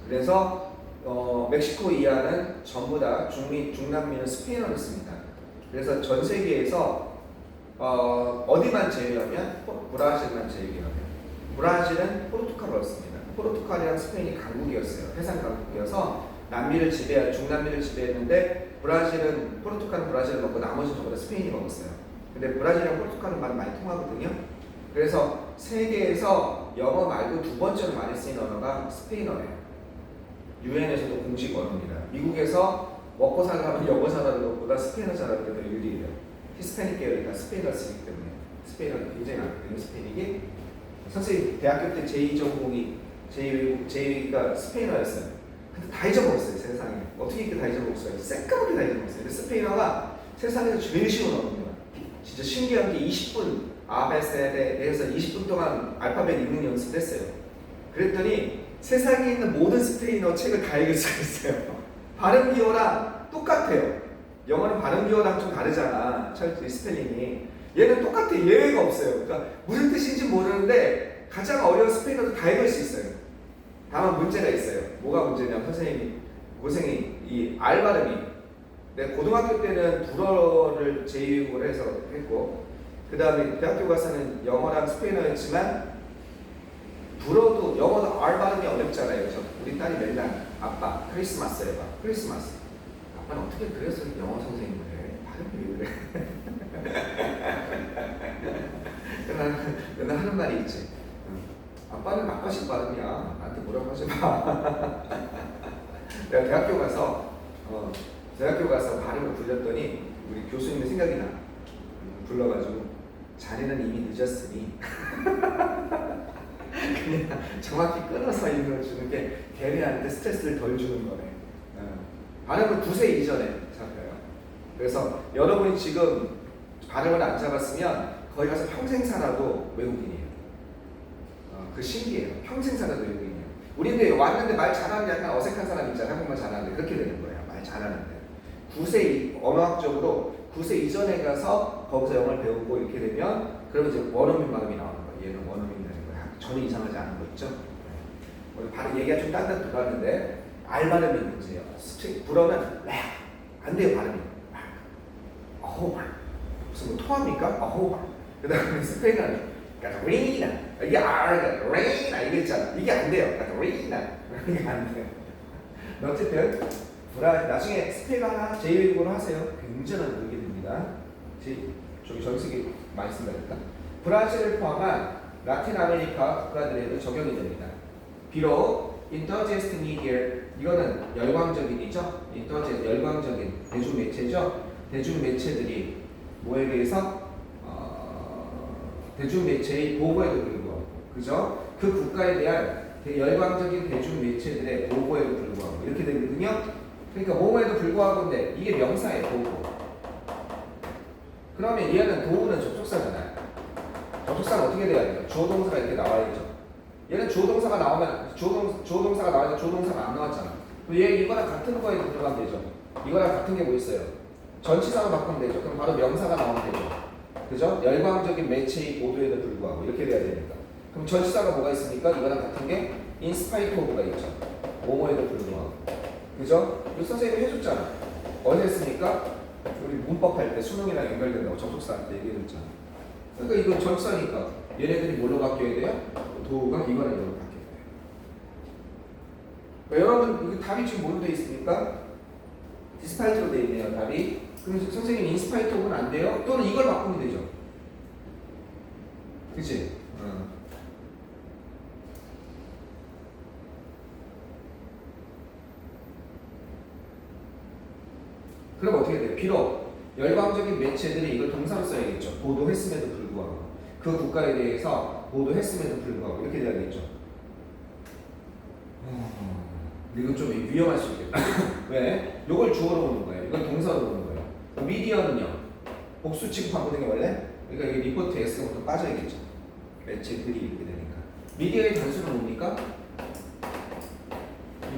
그래서 멕시코 이하는 전부 다 중남미는 스페인어를 씁니다. 그래서 전 세계에서 어디만 제외하면 브라질만 제외하면 브라질은 포르투갈어를 씁니다. 포르투갈이랑 스페인이 강국이었어요. 해상 강국이어서 중남미를 지배했는데 포르투갈은 브라질을 먹고 나머지는 전부 다 스페인이 먹었어요. 근데 브라질이랑 포르투갈은 말 많이 통하거든요. 그래서 세계에서 영어 말고 두 번째로 많이 쓰인 언어가 스페인어예요. 유엔에서도 공식 언어입니다. 미국에서 먹고 살려면 영어 잘하는 것보다 스페인어 잘하는 게 더 유리해요. 히스패닉 계열이니까 스페인어를 쓰기 때문에 스페인어는 굉장히 많거든요. 스페인이 선생님 대학교 때 제2가 스페인어였어요. 근데 다 잊어먹었어요. 세상에. 어떻게 이렇게 다 잊어먹었어요? 새까맣게 다 잊어먹었어요. 근데 스페인어가 세상에서 제일 쉬운 언어입니다. 진짜 신기한 게 20분 아베세에 대해서 20분 동안 알파벳 읽는 연습을 했어요. 그랬더니 세상에 있는 모든 스페인어 책을 다 읽을 수가 있어요. 발음 기호랑 똑같아요. 영어는 발음 기호랑 좀 다르잖아. 스펠링이. 얘는 똑같아. 예외가 없어요. 그러니까 무슨 뜻인지 모르는데 가장 어려운 스페인어도 다 읽을 수 있어요. 다만 문제가 있어요. 뭐가 문제냐면 선생님이 고생이 이 R 발음이 내가 고등학교 때는 불어를 제2외국어로 해서 했고 그 다음에 대학교 가서는 영어랑 스페인어였지만 불어도 영어도 R 발음이 어렵잖아요. 그래서 우리 딸이 맨날 아빠 크리스마스 해봐. 크리스마스. 아빠는 어떻게 그래서 영어 선생님을 해? 발음이 왜 그래? 맨날 하는 말이 있지. 아빠는 아빠식 발음이야. 나한테 뭐라고 하지 마. 내가 대학교 가서 발음을 불렸더니 우리 교수님의 생각이 나. 불러가지고 자네는 이미 늦었으니 그냥 정확히 끊어서 읽어주는 게 걔네한테 스트레스를 덜 주는 거네. 발음을 9세 이전에 잡혀요. 그래서 여러분이 지금 발음을 안 잡았으면 거기 가서 평생 살아도 외국인이에요. 그 신기해요. 평생 살아도 외국인이에요. 우리인데 왔는데 말 잘하는 약간 어색한 사람 있잖아요. 한국말 잘하는데 그렇게 되는 거예요. 말 잘하는데 9세 언어학적으로 9세 이전에 가서 거기서 영어를 배우고 이렇게 되면 그러면 이제 원어민 발음이 나오는 거예요. 얘는 원어민이라는 거예요. 전혀 이상하지 않은 거 있죠. 우리 발음 얘기가 좀 딴딴 들어갔는데 알 발음이 문제예요. 불어는 안 돼요. 발음이 어호 무슨 뭐 토합니까? 어호 그 다음에 스페인어는 가토리나 이게 R가 레이나 이거 있잖아. 이게 안 돼요. 가토리나 이게 안 돼요. 어쨌든 나중에 스페인어 하나 제2외국어로 하세요. 굉장한 의견이 됩니다. 저기 전 세계 많이 쓴다니까. 브라질을 포함한 라틴 아메리카 국가들에도 적용이 됩니다. 비록 인터제스트 미디어 이거는 열광적인이죠. 인터제스트 열광적인 대중 매체죠. 대중 매체들이 뭐에 대해서 대중 매체의 보고에도 불구하고 그죠? 그 국가에 대한 열광적인 대중 매체들의 보고에도 불구하고 이렇게 되거든요. 그러니까 뭐에도 불구하고인데 이게 명사예요. 보고. 그러면 얘는 도구는 접속사잖아요. 접속사가 어떻게 돼야 돼요? 주어 동사가 이렇게 나와야죠. 얘는 주어 동사가 나오면 주어 동사가 나와야 주어 동사가 안 나왔잖아. 얘 이거랑 같은 거에도 들어가면 되죠. 이거랑 같은 게 뭐 있어요? 전치사로 바꾸면 되죠. 그럼 바로 명사가 나오면 되죠. 그죠? 열광적인 매체의 보도에도 불구하고 이렇게 돼야 되니까. 그럼 전치사가 뭐가 있습니까? 이거랑 같은 게 in spite of가 있죠. 뭐뭐에도 불구하고. 그죠? 이거 선생님이 해줬잖아. 어디 했습니까? 우리 문법 할 때 수능이랑 연결된다고 접속사 할 때 얘기해줬잖아. 그러니까 이건 전치사니까 얘네들이 뭘로 바뀌어야 돼요? 도구가 이거랑 이거로 바뀌어야 돼요. 그러니까 여러분 이거 답이 지금 뭘로 돼 있습니까? 디스파이트로 돼 있네요. 답이. 그럼 선생님 인스파이트 오브는 안 돼요? 또는 이걸 바꾸면 되죠. 그치? 그럼 어떻게 돼요? 비록 열광적인 매체들이 이걸 동사로 써야겠죠. 보도했음에도 불구하고 그 국가에 대해서 보도했음에도 불구하고 이렇게 돼야겠죠. 이건 좀 위험할 수 있겠다. 왜? 이걸 주어로 오는 거예요. 이건 동사로 오는 거예요. 미디어는요. 복수 취급하거든요 원래. 그러니까 여기 리포트 S가 또 빠져야겠죠. 매체들이 이렇게 되니까. 미디어의 단수는 뭡니까?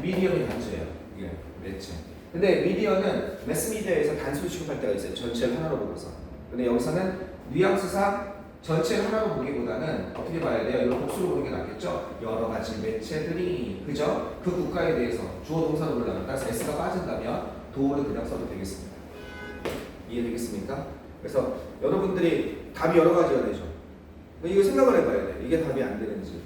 미디어의 단수예요. 이게 매체. 근데 미디어는 매스미디어에서 단수 취급할 때가 있어요. 전체를 하나로 보고서. 근데 여기서는 뉘앙스상 전체를 하나로 보기보다는 어떻게 봐야 돼요? 이걸 복수로 보는 게 낫겠죠? 여러 가지 매체들이 그죠? 그 국가에 대해서 주어 동사로 보려면 따라서 S가 빠진다면 도어를 그냥 써도 되겠습니다. 이해되겠습니까? 그래서 여러분들이 답이 여러 가지가 되죠. 이거 생각을 해봐야 돼. 이게 답이 안 되는지.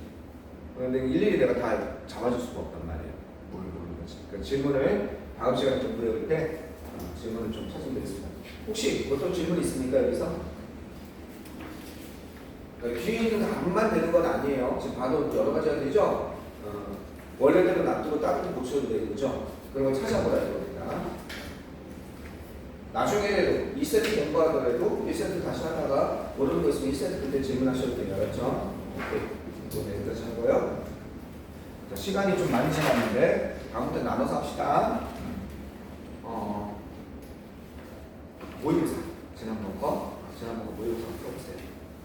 그런데 일일이 내가 다 잡아줄 수가 없단 말이에요. 뭘 모르는 거지. 그러니까 질문을 다음 시간에 좀 물어볼 때 질문을 좀 찾으면 되겠습니다. 혹시 어떤 질문 있습니까 여기서? 그러니까 뒤에 있는 답만 되는 건 아니에요. 지금 봐도 여러 가지가 되죠. 원래대로 놔두고 다른 고쳐도 되겠죠. 그런 걸 찾아보라 이겁니다. 나중에 2세트 공부하더라도 1세트 다시 하다가 모르는 거 있으면 1세트 그때 질문하셔도 돼요. 알았죠? 오케이. 이거 여기까지 하고요. 자, 시간이 좀 많이 지났는데 다음부터 나눠서 합시다. 모의고사 지난번 거 모의고사 풀어보세요.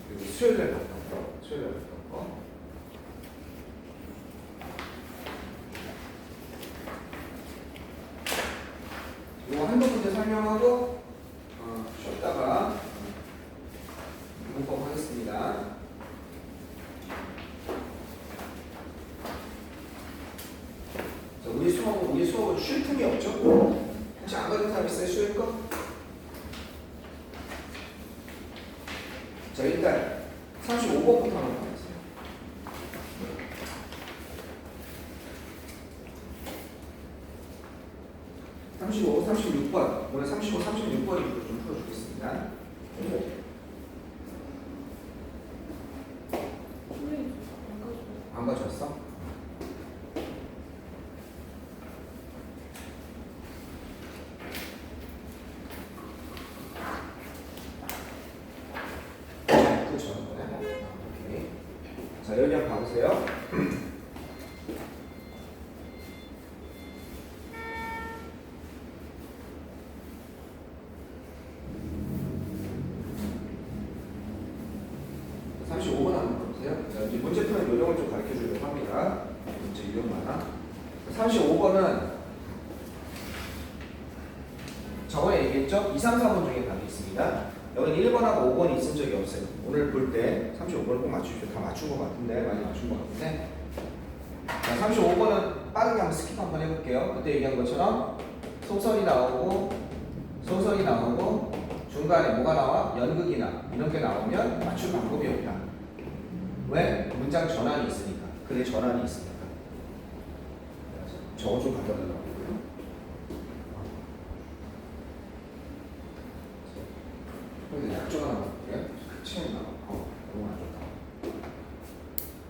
그리고 수요일날 봤던 거 이거 한두 문제 설명하고 쉬었다가 문법 하겠습니다. 자, 우리 수업은 쉴 틈이 없죠? 혹시 안 가진 사람 있어요? 쉴 거? 자, 일단 35번부터 한번 가보세요. (35, 36번) 오늘 35, 36번이 좀 풀어주겠습니다. 안 가져왔어? 자, 여기 한번 봐보세요. 자, 이제 문제 푸는 요령을 좀 가르쳐 주려고 합니다. 문제 유형 많아. 35번은 저번에 얘기했죠? 2, 3, 4번 중에 답이 있습니다. 여기 1번하고 5번이 있은 적이 없어요. 오늘 볼 때 35번을 꼭 맞추십시오. 다 맞춘 것 같은데, 많이 맞춘 것 같은데. 자, 35번은 빠르게 한번 스킵 한번 해볼게요. 그때 얘기한 것처럼 소설이 나오고 중간에 뭐가 나와? 연극이나 이런 게 나오면 맞출 방법이 없다. 왜? 문장 전환이 있으니까. 글에 전환이 있으니까. 저거 좀 갖다 달라고. 그래서 약조가 나와. 그치만 나와. 너무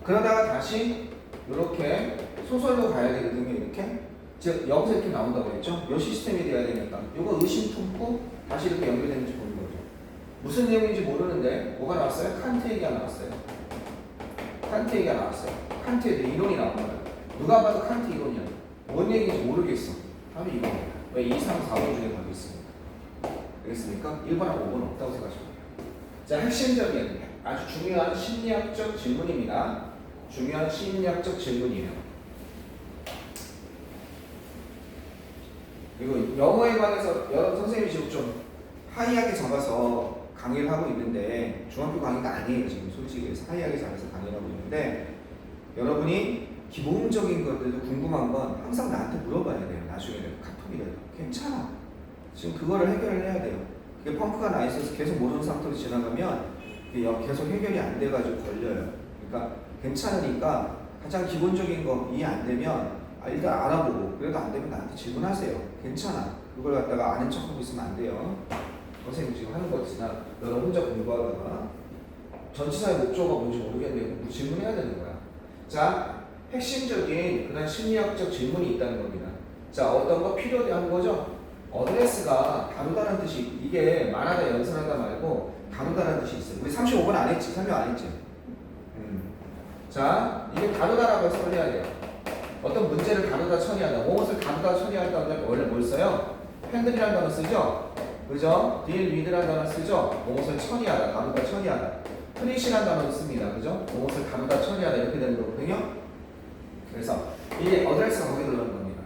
그러다가 다시 이렇게 소설로 가야 되거든요. 이렇게. 즉 여기서 이렇게 나온다고 했죠. 이 시스템이 돼야 되니까 이거 의심 품고 다시 이렇게 연결되는지 보는 거죠. 무슨 내용인지 모르는데 뭐가 나왔어요? 칸트 얘기가 나왔어요. 칸트 얘기가 나왔어요. 칸트에 대해 이론이 나온 거예요. 누가 봐도 칸트 이론이야. 뭔 얘기인지 모르겠어. 답이 이겁니다. 왜 2, 3, 4번 중에 답이 있습니까? 알겠습니까? 1번하고 5번 없다고 생각하시면 돼요. 자, 핵심적인 아주 중요한 심리학적 질문입니다. 중요한 심리학적 질문이에요. 그리고 영어에 관해서 여러분 선생님이 지금 좀 하이하게 잡아서 강의를 하고 있는데 중학교 강의가 아니에요. 지금 솔직히 하이하게 잡아서 강의를 하고 있는데 여러분이 기본적인 것들도 궁금한 건 항상 나한테 물어봐야 돼요. 나중에 카톡이라도 괜찮아. 지금 그거를 해결을 해야 돼요. 그게 펑크가 나 있어서 계속 모르는 상태로 지나가면 계속 해결이 안 돼가지고 걸려요. 그러니까 괜찮으니까 가장 기본적인 거 이해 안 되면 일단 알아보고 그래도 안 되면 나한테 질문하세요. 괜찮아. 그걸 갖다가 아는 척하고 있으면 안 돼요. 선생님 지금 하는 거지나 너는 혼자 공부하다가 전치사의 목적어가 뭔지 모르겠는데 질문해야 되는 거야. 자, 핵심적인 그런 심리학적 질문이 있다는 겁니다. 자, 어떤 거 필요한 거죠? 어드레스가 다루다는 뜻이 이게 말하다 연설하다 말고 다루다는 뜻이 있어요. 우리 35번 안 했지? 설명 안 했지? 자, 이게 다루다라고 해서 해야 돼요. 어떤 문제를 다루다 처리하다, 무엇을 다루다 처리하다 하면 원래 뭘 써요? 핸들이라는 단어 쓰죠? 그죠? deal with라는 단어 쓰죠? 무엇을 처리하다, 다루다 처리하다. 트릿이라는 단어를 씁니다. 그죠? 무엇을 다루다 처리하다 이렇게 되는 거거든요. 그래서 이게 어드레스가 거기 들어가는 겁니다.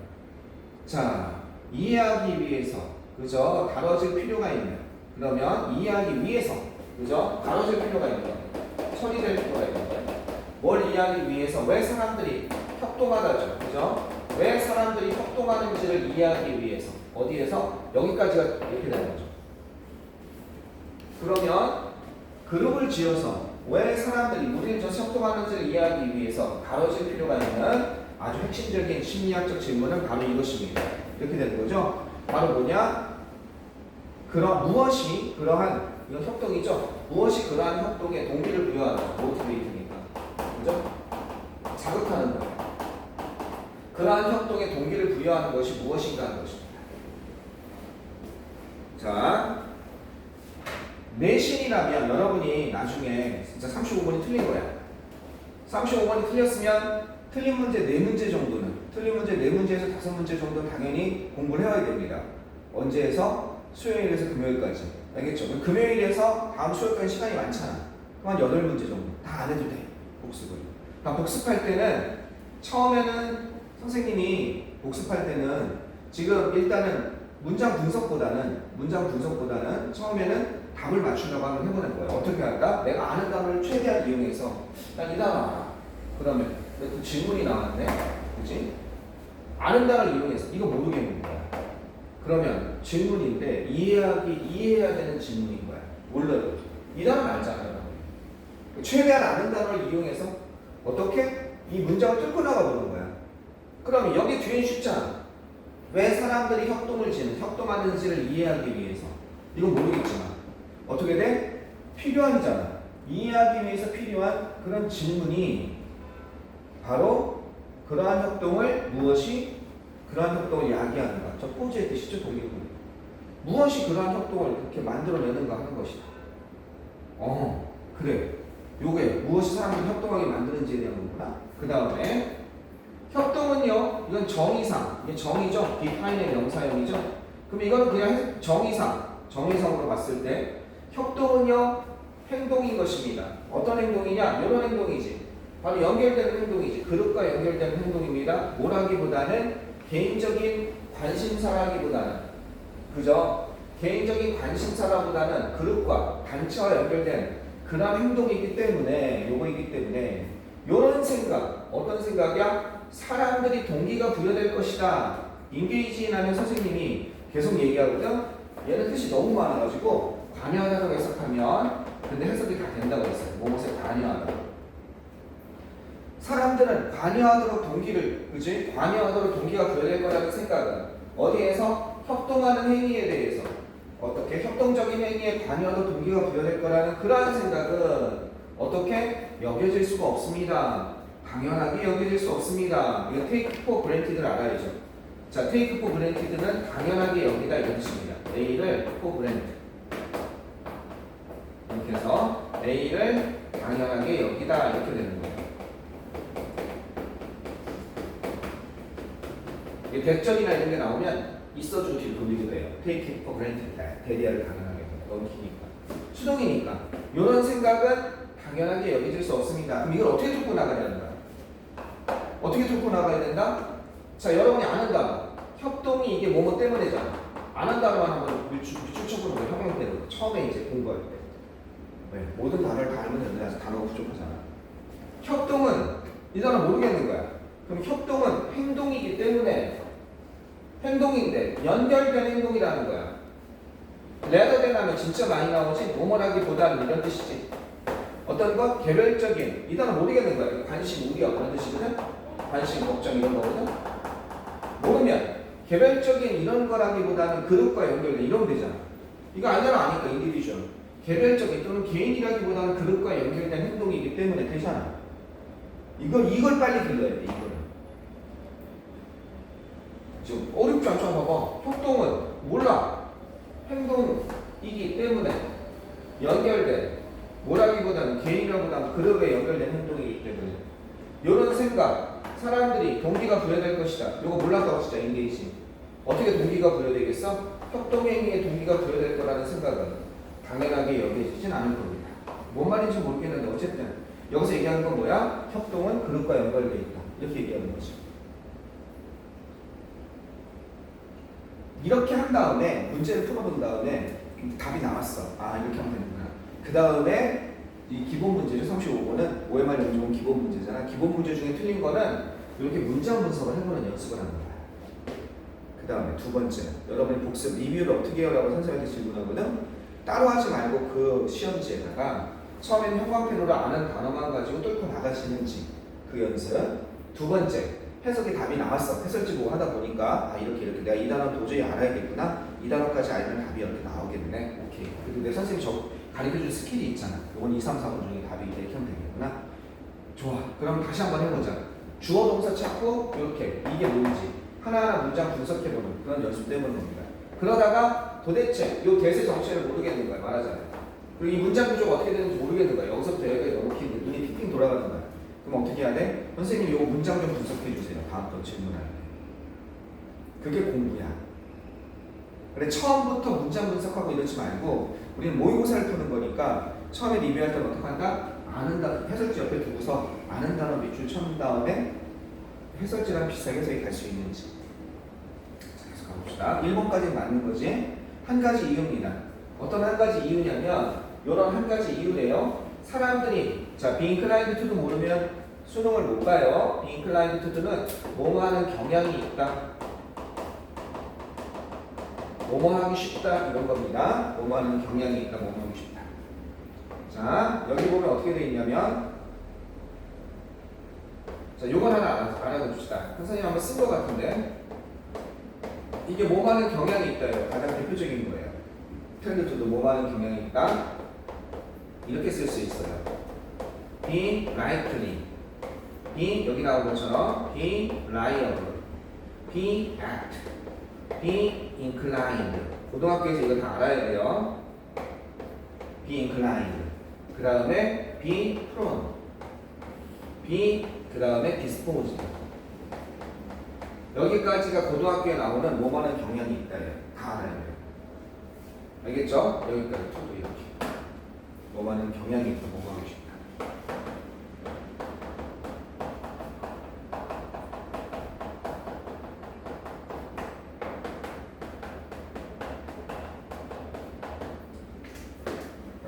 자, 이해하기 위해서, 그죠? 다뤄질 필요가 있는. 그러면 이해하기 위해서, 그죠? 다뤄질 필요가 있는 거예요. 처리될 필요가 있는 거예요. 뭘 이해하기 위해서 왜 사람들이 협동하다죠, 그죠? 왜 사람들이 협동하는지를 이해하기 위해서 어디에서 여기까지가 이렇게 되는 거죠. 그러면 그룹을 지어서 왜 사람들이 우리는 저 협동하는지를 이해하기 위해서 다뤄질 필요가 있는 아주 핵심적인 심리학적 질문은 바로 이것입니다. 이렇게 되는 거죠. 바로 뭐냐? 무엇이 그러한 이건 협동이죠. 무엇이 그러한 협동에 동기를 부여하는 모티베이트니까, 그죠? 자극하는 거예요. 그러한 협동에 동기를 부여하는 것이 무엇인가 하는 것입니다. 자, 내신이라면 여러분이 나중에 진짜 35번이 틀린 거야. 35번이 틀렸으면 틀린 문제 4문제 정도는, 틀린 문제 4문제에서 5문제 정도는 당연히 공부를 해야 됩니다. 언제에서? 수요일에서 금요일까지. 알겠죠? 금요일에서 다음 수요일까지 시간이 많잖아. 그럼 한 8문제 정도. 다 안 해도 돼. 복습을. 그러니까 복습할 때는 처음에는 선생님이 복습할 때는 지금 일단은 문장 분석보다는 처음에는 답을 맞추려고 한번 해보는 거예요. 어떻게 할까? 내가 아는 단어를 최대한 이용해서 난 이 단어 알아. 그러면 또 질문이 나왔네. 그치? 아는 단어를 이용해서 이거 모르겠는 거야. 그러면 질문인데 이해해야 되는 질문인 거야. 몰라도 이 단어는 알잖아요. 최대한 아는 단어를 이용해서 어떻게 이 문장을 뚫고 나가보는 거야. 그러면 여기 뒤에 쉽잖아. 왜 사람들이 협동하는지를 이해하기 위해서. 이건 모르겠지만 어떻게 돼? 필요한이잖아. 이해하기 위해서 필요한 그런 질문이 바로 그러한 협동을 그러한 협동을 야기하는가. 저 포즈의 뜻이죠, 독일어. 무엇이 그러한 협동을 그렇게 만들어내는가 하는 것이다. 그래. 요게 무엇이 사람들이 협동하게 만드는지에 대한 거구나. 그 다음에 협동은요, 이건 정의상, 이게 정의죠. define의 명사형이죠. 그럼 이거는 그냥 정의상으로 봤을 때 협동은요, 행동인 것입니다. 어떤 행동이냐? 이런 행동이지. 바로 연결되는 행동이지. 그룹과 연결되는 행동입니다. 뭐라기보다는 개인적인 관심사라기보다는, 그죠? 개인적인 관심사라보다는 그룹과 단체와 연결된 그런 행동이기 때문에, 요거이기 때문에 요런 생각, 어떤 생각이야? 사람들이 동기가 부여될 것이다. 인게이지라는 선생님이 계속 얘기하거든. 얘는 뜻이 너무 많아가지고 관여하다고 해석하면 근데 해석이 다 된다고 했어요. 무엇에 관여하다. 사람들은 관여하도록 동기가 부여될 거라는 생각은 어디에서? 협동하는 행위에 대해서 어떻게 협동적인 행위에 관여하도록 동기가 부여될 거라는 그러한 생각은 어떻게? 여겨질 수가 없습니다. 당연하게 여겨질 수 없습니다. 이거 take for granted를 알아야죠. 자, take for granted는 당연하게 여기다 이런 뜻입니다. A를 for granted. 이렇게 해서 A를 당연하게 여기다 이렇게 되는 거예요. 이 대절이나 이런 게 나오면 있어주고 뒤로 돌리기도 해요. take it for granted. 대리아를 당연하게 너무 기니까. 수동이니까. 이런 생각은 당연하게 여겨질 수 없습니다. 그럼 이걸 어떻게 뚫고 나가야 된다? 어떻게 뚫고 나가야 된다? 자, 여러분이 아는 단어. 협동이 이게 뭐뭐 때문에잖아. 아는 단어만 한번 밑줄쳐보는 거예요. 형용대로. 처음에 이제 공부할 때. 네, 모든 단어를 다 알면 된다. 단어가 부족하잖아. 협동은 이 단어 모르겠는 거야. 그럼 협동은 행동이기 때문에 행동인데 연결된 행동이라는 거야. 레더된 하면 진짜 많이 나오지 노멀하기보다는 이런 뜻이지. 어떤 것? 개별적인. 이 단어 모르겠는 거야. 관심, 우려 그런 뜻이거든. 관심, 걱정 이런 거거든. 모르면 개별적인 이런 거라기보다는 그룹과 연결된 이러면 되잖아. 이거 알잖아. 아니까 인디비주얼. 개별적인 또는 개인이라기보다는 그룹과 연결된 행동이기 때문에 되잖아. 이걸 빨리 들려야 돼. 이거를. 지금 어렵지 않잖아. 봐봐. 협동은 몰라. 행동이기 때문에 연결된 뭐라기보다는 개인이라기보다는 그룹에 연결된 행동이기 때문에 이런 생각 사람들이 동기가 부여될 것이다. 이거 몰랐다고 진짜 인게이지. 어떻게 동기가 부여되겠어? 협동행위에 동기가 부여될 거라는 생각은 당연하게 여겨지진 않을 겁니다. 뭔 말인지 모르겠는데 어쨌든 여기서 얘기하는 건 뭐야? 협동은 그룹과 연결되어 있다. 이렇게 얘기하는 거지. 이렇게 한 다음에 문제를 풀어본 다음에 답이 나왔어. 아 이렇게 하면 되는구나. 그 다음에 이 기본 문제죠. 35번은 OMR 연종은 기본 문제잖아. 기본 문제 중에 틀린 거는 이렇게 문장 분석을 해보는 연습을 하는 거야. 그 다음에 두 번째, 여러분이 복습 리뷰를 어떻게 해요? 라고 선생님한테 질문하거든. 따로 하지 말고 그 시험지에다가 처음에는 형광펜으로 아는 단어만 가지고 뚫고 나가시는지 그 연습. 두 번째, 해석이 답이 나왔어. 해설지 보고 하다 보니까 아 이렇게 내가 이 단어 도저히 알아야겠구나. 이 단어까지 알면 답이 이렇게 나오겠네. 오케이. 그리고 내 선생님이 저 가르쳐줄 스킬이 있잖아. 이건 2, 3, 4번 중에 답이 이렇게 하면 되겠구나. 좋아. 그럼 다시 한번 해보자. 주어 동사 찾고 이렇게 이게 뭔지 하나하나 문장 분석해보는 그런 연습도 해보는 겁니다. 그러다가 도대체 이 대세 정체를 모르겠는 거야. 말하자면. 그리고 이 문장 구조가 어떻게 되는지 모르겠는 거야. 여기서부터 여기까지 너무 긴 눈이 핑핑 돌아가는 거야. 그럼 어떻게 해야 돼? 선생님 이거 문장 좀 분석해 주세요. 다음 번 질문할 때. 그게 공부야. 그래 처음부터 문장 분석하고 이러지 말고 우리는 모의고사를 푸는 거니까 처음에 리뷰할 때는 어떻게 한다? 아는 단어, 해설지 옆에 두고서 아는 단어 밑줄 친 다음에 해설지랑 비슷하게 해석이 갈 수 있는지. 자, 계속 가봅시다. 1번까지는 맞는 거지. 한 가지 이유입니다. 어떤 한 가지 이유냐면 이런 한 가지 이유래요. 사람들이 자, be inclined to도 모르면 수능을 못 봐요. be inclined to는 뭐뭐 하는 경향이 있다. 뭐뭐 하기 쉽다 이런 겁니다. 뭐뭐 하는 경향이 있다. 뭐뭐 하기 쉽다. 자, 여기 보면 어떻게 되어 있냐면 자, 요건 하나 알아봅시다. 선생님 한번 쓴 것 같은데 이게 뭐뭐 하는 경향이 있다요. 가장 대표적인 거예요. 트렌드 to도 뭐뭐 하는 경향이 있다. 이렇게 쓸 수 있어요. be likely, be 여기 나온 것처럼 be liable, be apt, be inclined. 고등학교에서 이거 다 알아야 돼요. be inclined. 그 다음에 be prone, be 그 다음에 disposed. 여기까지가 고등학교에 나오는 뭐뭐는 경향이 있다예요. 다 알아야 돼요. 알겠죠? 여기까지 to도 이렇게. 뭐뭐는 경향이 있다, 뭐뭐 하고 싶다.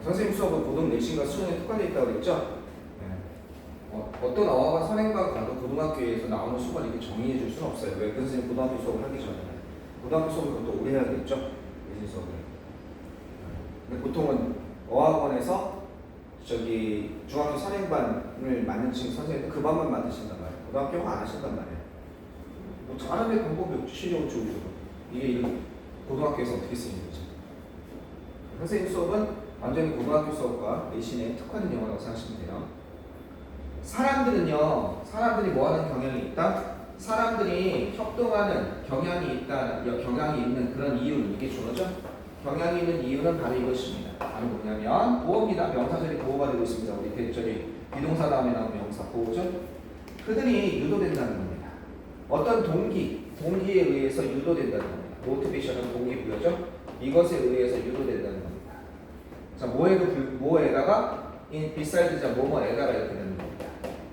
선생님 수업은 고등 내신과 수능에 특화되어 있다고 그랬죠? 네. 어떤 어학과 선행과 가도 고등학교에서 나오는 수업을 이렇게 정리해 줄 수는 없어요. 왜? 그 선생님 고등학교 수업을 하기 전에. 고등학교 수업을 그것도 오래 해야겠죠? 내신 수업을. 근데 보통은 어학원에서 저기 중학교 선행반을 맞는 친구 선생님은 그 반만 만드신단 말이에요. 고등학교는 안 하신단 말이에요. 뭐 잘하는 방법이 없지. 실력을 주고 이게 고등학교에서 어떻게 쓰는 거지? 선생님 수업은 완전히 고등학교 수업과 내신에 특화된 영어라고 생각하시면 돼요. 사람들이 뭐 하는 경향이 있다? 사람들이 협동하는 경향이 있다, 경향이 있는 그런 이유는 이게 주어죠? 경향이 있는 이유는 바로 이것입니다. 바로 뭐냐면 보호입니다. 명사절이 보호가 되고 있습니다. 우리 대절이 비동사 다음에 나오는 명사 보호죠? 그들이 유도된다는 겁니다. 어떤 동기에 의해서 유도된다는 겁니다. 모티베이션은 동기부여죠? 이것에 의해서 유도된다는 겁니다. 자, 뭐에다가 besides 뭐뭐에다가 이렇게 되는 겁니다.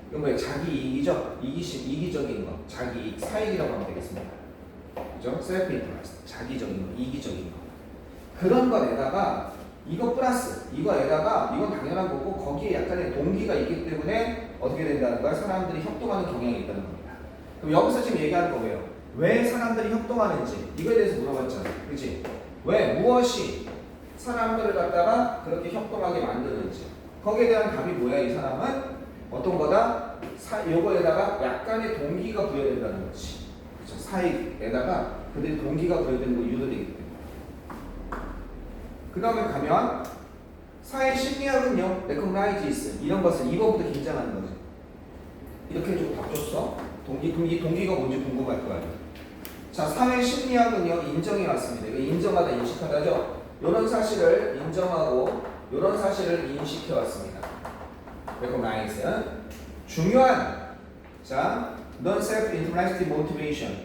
이건 뭐예요? 자기 이익이죠? 이기적인 거, 자기 이익, 사익이라고 하면 되겠습니다. 그죠? self interest, 자기적인 거, 이기적인 거. 그런 것에다가 이거 플러스 이거에다가 이건 당연한 거고 거기에 약간의 동기가 있기 때문에 어떻게 된다는 거야? 사람들이 협동하는 경향이 있다는 겁니다. 그럼 여기서 지금 얘기하는 거예요. 왜 사람들이 협동하는지 이거에 대해서 물어봤잖아. 그렇지? 왜 무엇이 사람들을 갖다가 그렇게 협동하게 만드는지 거기에 대한 답이 뭐야? 이 사람은 어떤 거다? 요거에다가 약간의 동기가 부여된다는 거지. 그렇죠? 사익에다가 그들이 동기가 부여되는 거 유도되기 때문에. 그 다음에 가면 사회 심리학은요, recognizes 이런 것을 2번부터 긴장하는 거지. 이렇게 해주고 답 줬어. 동기가 뭔지 궁금할 거야. 자, 사회 심리학은요, 인정해 왔습니다. 이거 인정하다, 인식하다죠. 이런 사실을 인정하고 이런 사실을 인식해 왔습니다. recognize. 중요한 자, non-self-interested motivation.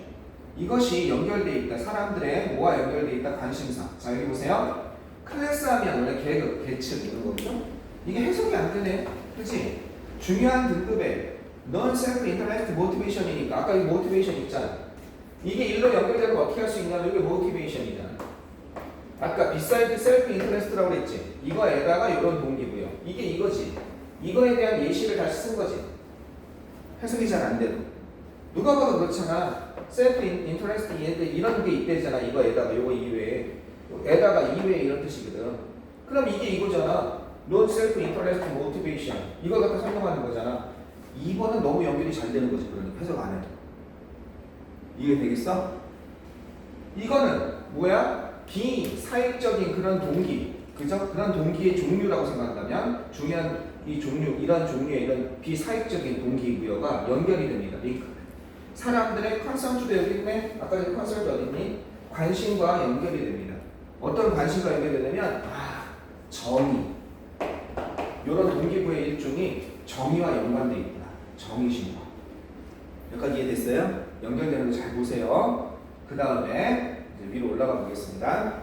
이것이 연결되어 있다. 사람들의 뭐와 연결되어 있다? 관심사. 자, 여기 보세요. 클래스 하면 원래 계층 이런 거죠. 이게 해석이 안 되네. 그치? 중요한 등급의 non-self-interested motivation이니까 아까 이 motivation 있잖아. 이게 일로 연결되면 어떻게 할 수 있냐면 이게 motivation이잖아. 아까 beside self-interest라고 그랬지. 이거에다가 이런 동기고요. 이게 이거지. 이거에 대한 예시를 다시 쓴 거지. 해석이 잘 안 돼도. 누가 봐도 그렇잖아. self-interest 이런 게 있대잖아. 이거에다가 요거 이외에. 에다가 이외에 이런 뜻이거든. 그럼 이게 이거잖아. non self-interest motivation. 이걸 갖다 설명하는 거잖아. 2번은 너무 연결이 잘 되는 거지. 그러니까 해석 안 해도. 이해되겠어? 이거는 뭐야? 비사익적인 그런 동기. 그죠? 그런 동기의 종류라고 생각한다면 중요한 이 종류, 이런 종류의 이런 비사익적인 동기부여가 연결이 됩니다. 링크. 사람들의 컨센트도 여기 있네. 아까 전에 컨센트 어디 있니? 관심과 연결이 됩니다. 어떤 관심과 연결되냐면 정의. 이런 동기부의 일종이 정의와 연관되어 있구나. 정의심과. 여기까지 이해됐어요? 연결되는 거 잘 보세요. 그 다음에 이제 위로 올라가 보겠습니다.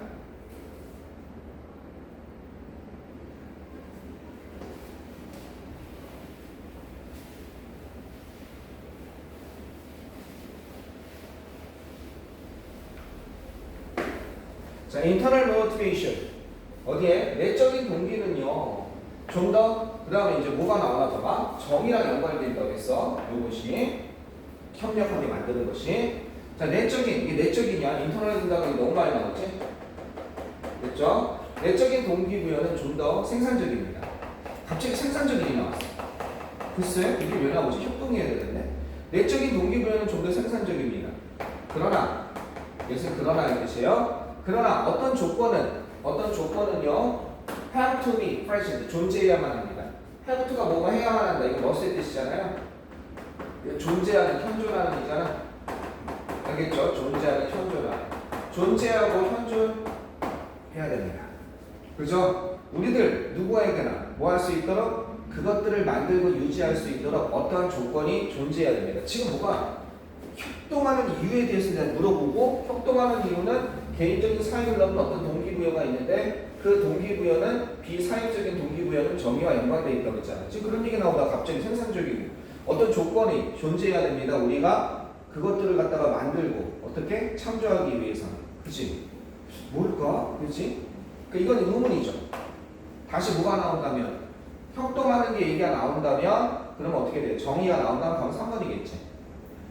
자, internal motivation. 어디에? 내적인 동기는요, 좀 더, 그 다음에 이제 뭐가 나오나 봐봐. 정의랑 연관된다고 했어. 이것이. 협력하게 만드는 것이. 자, 이게 내적이냐? 인터널 된다고 너무 많이 나왔지? 됐죠? 내적인 동기부여는 좀 더 생산적입니다. 갑자기 생산적이 나왔어. 글쎄, 이게 왜 나오지? 협동해야 되는데. 내적인 동기부여는 좀 더 생산적입니다. 그러나, 여기서 그러나의 뜻이에요. 그러나 어떤 조건은요, have to be present, 존재해야만 합니다. have to가 뭐가 해야만 한다. 이거 must의 뜻이잖아요. 존재하는, 현존하는 이잖아. 알겠죠? 존재하는, 현존하는. 존재하고 현존해야 됩니다. 그죠? 우리들 누구에게나 뭐 할 수 있도록 그것들을 만들고 유지할 수 있도록 어떠한 조건이 존재해야 됩니다. 지금 뭐가 협동하는 이유에 대해서 내가 물어보고 협동하는 이유는 개인적인 사익을 넘는 어떤 동기부여가 있는데 그 동기부여는 비사익적인 동기부여는 정의와 연관되어 있다고 했잖아. 지금 그런 얘기 나오다가 갑자기 생산적이고 어떤 조건이 존재해야 됩니다. 우리가 그것들을 갖다가 만들고 어떻게 창조하기 위해서는. 그치? 뭘까? 그치? 그러니까 이건 의문이죠. 다시 뭐가 나온다면 협동하는 게 얘기가 나온다면 그러면 어떻게 돼요? 정의가 나온다면 그건 상관이겠지.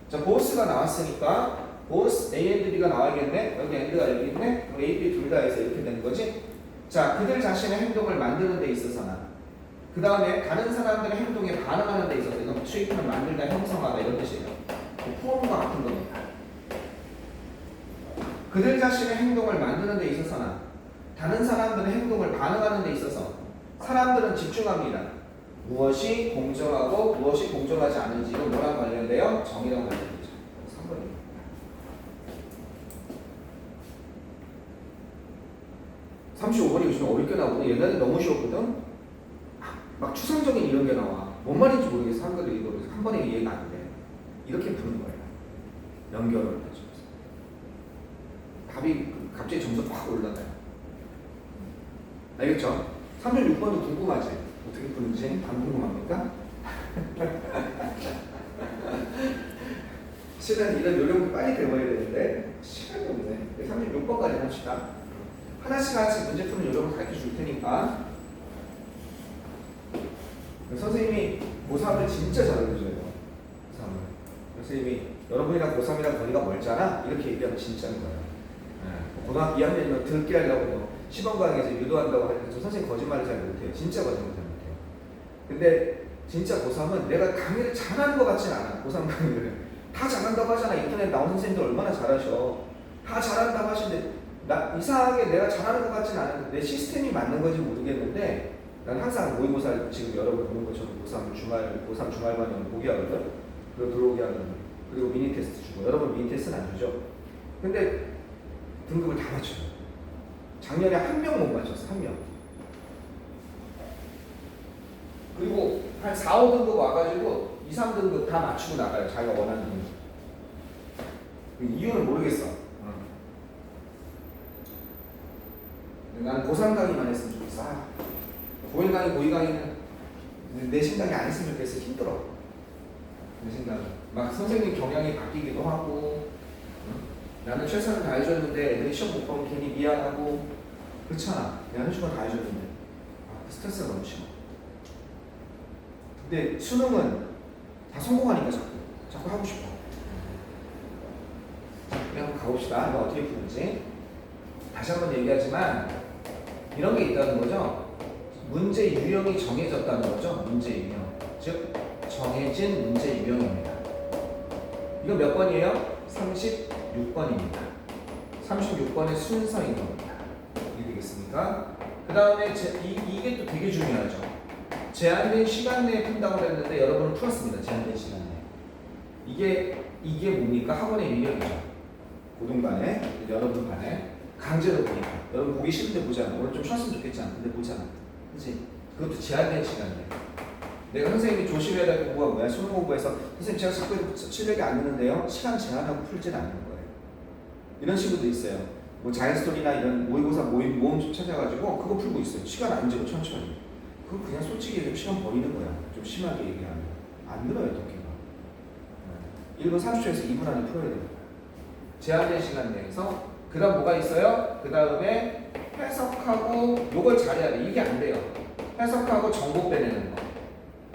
자, 보스가 나왔으니까 both A and B가 나와야겠네. 여기 and가 여기 있네. 그럼 A, B 둘 다 해서 이렇게 되는 거지. 자, 그들 자신의 행동을 만드는 데 있어서나 그 다음에 다른 사람들의 행동에 반응하는 데 있어서 이건 트위트를 만들다, 형성하다 이런 뜻이에요. 포럼과 같은 겁니다. 그들 자신의 행동을 만드는 데 있어서나 다른 사람들의 행동을 반응하는 데 있어서 사람들은 집중합니다. 무엇이 공정하고 무엇이 공정하지 않은지 이건 뭐랑 관련돼요? 정의랑 관련되죠. 3번입니다. (35번이) 요즘 어렵게 나오거든. 옛날에 너무 쉬웠거든. 막 추상적인 이런 게 나와. 뭔 말인지 모르겠어. 사람들이 이거 한 번에 이해가 안 돼. 이렇게 푸는 거예요. 연결을 해주면서. 답이 갑자기 점수 확 올라가요. 알겠죠? 36번도 궁금하지? 어떻게 푸는지 안 궁금합니까? 실은 이런 요령도 빨리 배워야 되는데 시간이 없네. 36번까지 합시다. 하나씩 문제 푸는 요령을 가르쳐 줄 테니까 선생님이 고3을 진짜 잘 알려줘요. 고3을. 선생님이 여러분이랑 고3이랑 거리가 멀잖아? 이렇게 얘기하면 진짜인 거예요. 고등학교 2학년이면 듣게 하려고 시범 강의에서 유도한다고 하는데 저 선생님 거짓말을 잘 못해요. 진짜 거짓말 잘 못해요. 근데 진짜 고3은 내가 강의를 잘하는 것 같진 않아. 고3 강의를 다 잘한다고 하잖아. 인터넷 나온 선생님들 얼마나 잘하셔. 다 잘한다고 하시는데 나 이상하게 내가 잘하는 것 같진 않은데 내 시스템이 맞는 건지 모르겠는데 난 항상 모의고사 지금 여러분 보는 것처럼 고3 주말반에 보기 하거든. 그리고 들어오게 하거든. 그리고 미니 테스트 주고 여러분 미니 테스트는 안 주죠. 근데 등급을 다 맞춰요. 작년에 한 명 못 맞췄어. 한 명. 그리고 한 4, 5등급 와가지고 2, 3등급 다 맞추고 나가요. 자기가 원하는 등급. 이유는 모르겠어. 나는 고3 강의만 했으면 좋겠어. 고1 강의, 고2 강의는 내 생각이 안 했으면 좋겠어. 힘들어. 내 생각은. 막 선생님 경향이 바뀌기도 하고 나는 최선을 다해줬는데 애들이 시험 못 보면 괜히 미안하고 그렇잖아. 내가 해준 건 다 해줬는데 스트레스가 너무 심어. 근데 수능은 다 성공하니까 자꾸 하고 싶어. 그냥 한번 가봅시다. 이거 어떻게 푸는지. 다시 한번 얘기하지만 이런 게 있다는 거죠. 문제 유형이 정해졌다는 거죠. 문제 유형. 즉 정해진 문제 유형입니다. 이거 몇 번이에요? 36번입니다. 36번의 순서인 겁니다. 이게 되겠습니까? 그 다음에 이게 또 되게 중요하죠. 제한된 시간 내에 푼다고 했는데 여러분은 풀었습니다. 제한된 시간 내에. 이게 뭡니까? 학원의 위력이죠. 고등반에, 여러분 반에 강제로 보니까. 여러분 보기 싫은데 보잖아. 오늘 좀 쉬었으면 좋겠잖아. 근데 보잖아. 그치? 그것도 제한된 시간 내에. 내가 선생님이 조심해야 될 공부가 뭐야? 수능 공부에서 선생님 제가 자꾸 실력이 안 느는데요. 시간 제한하고 풀질 않는 거예요. 이런 친구도 있어요. 뭐 자연스토리나 이런 모의고사 모음 좀 찾아가지고 그거 풀고 있어요. 시간 안 재고 천천히. 그거 그냥 솔직히 얘기하면 시간 버리는 거야. 좀 심하게 얘기하면. 안 늘어요, 독해가. 1분 30초에서 2분 안에 풀어야 돼요. 제한된 시간 내에서. 그 다음 뭐가 있어요? 그 다음에 해석하고 요걸 잘해야 돼. 이게 안 돼요. 해석하고 정보 빼내는 거.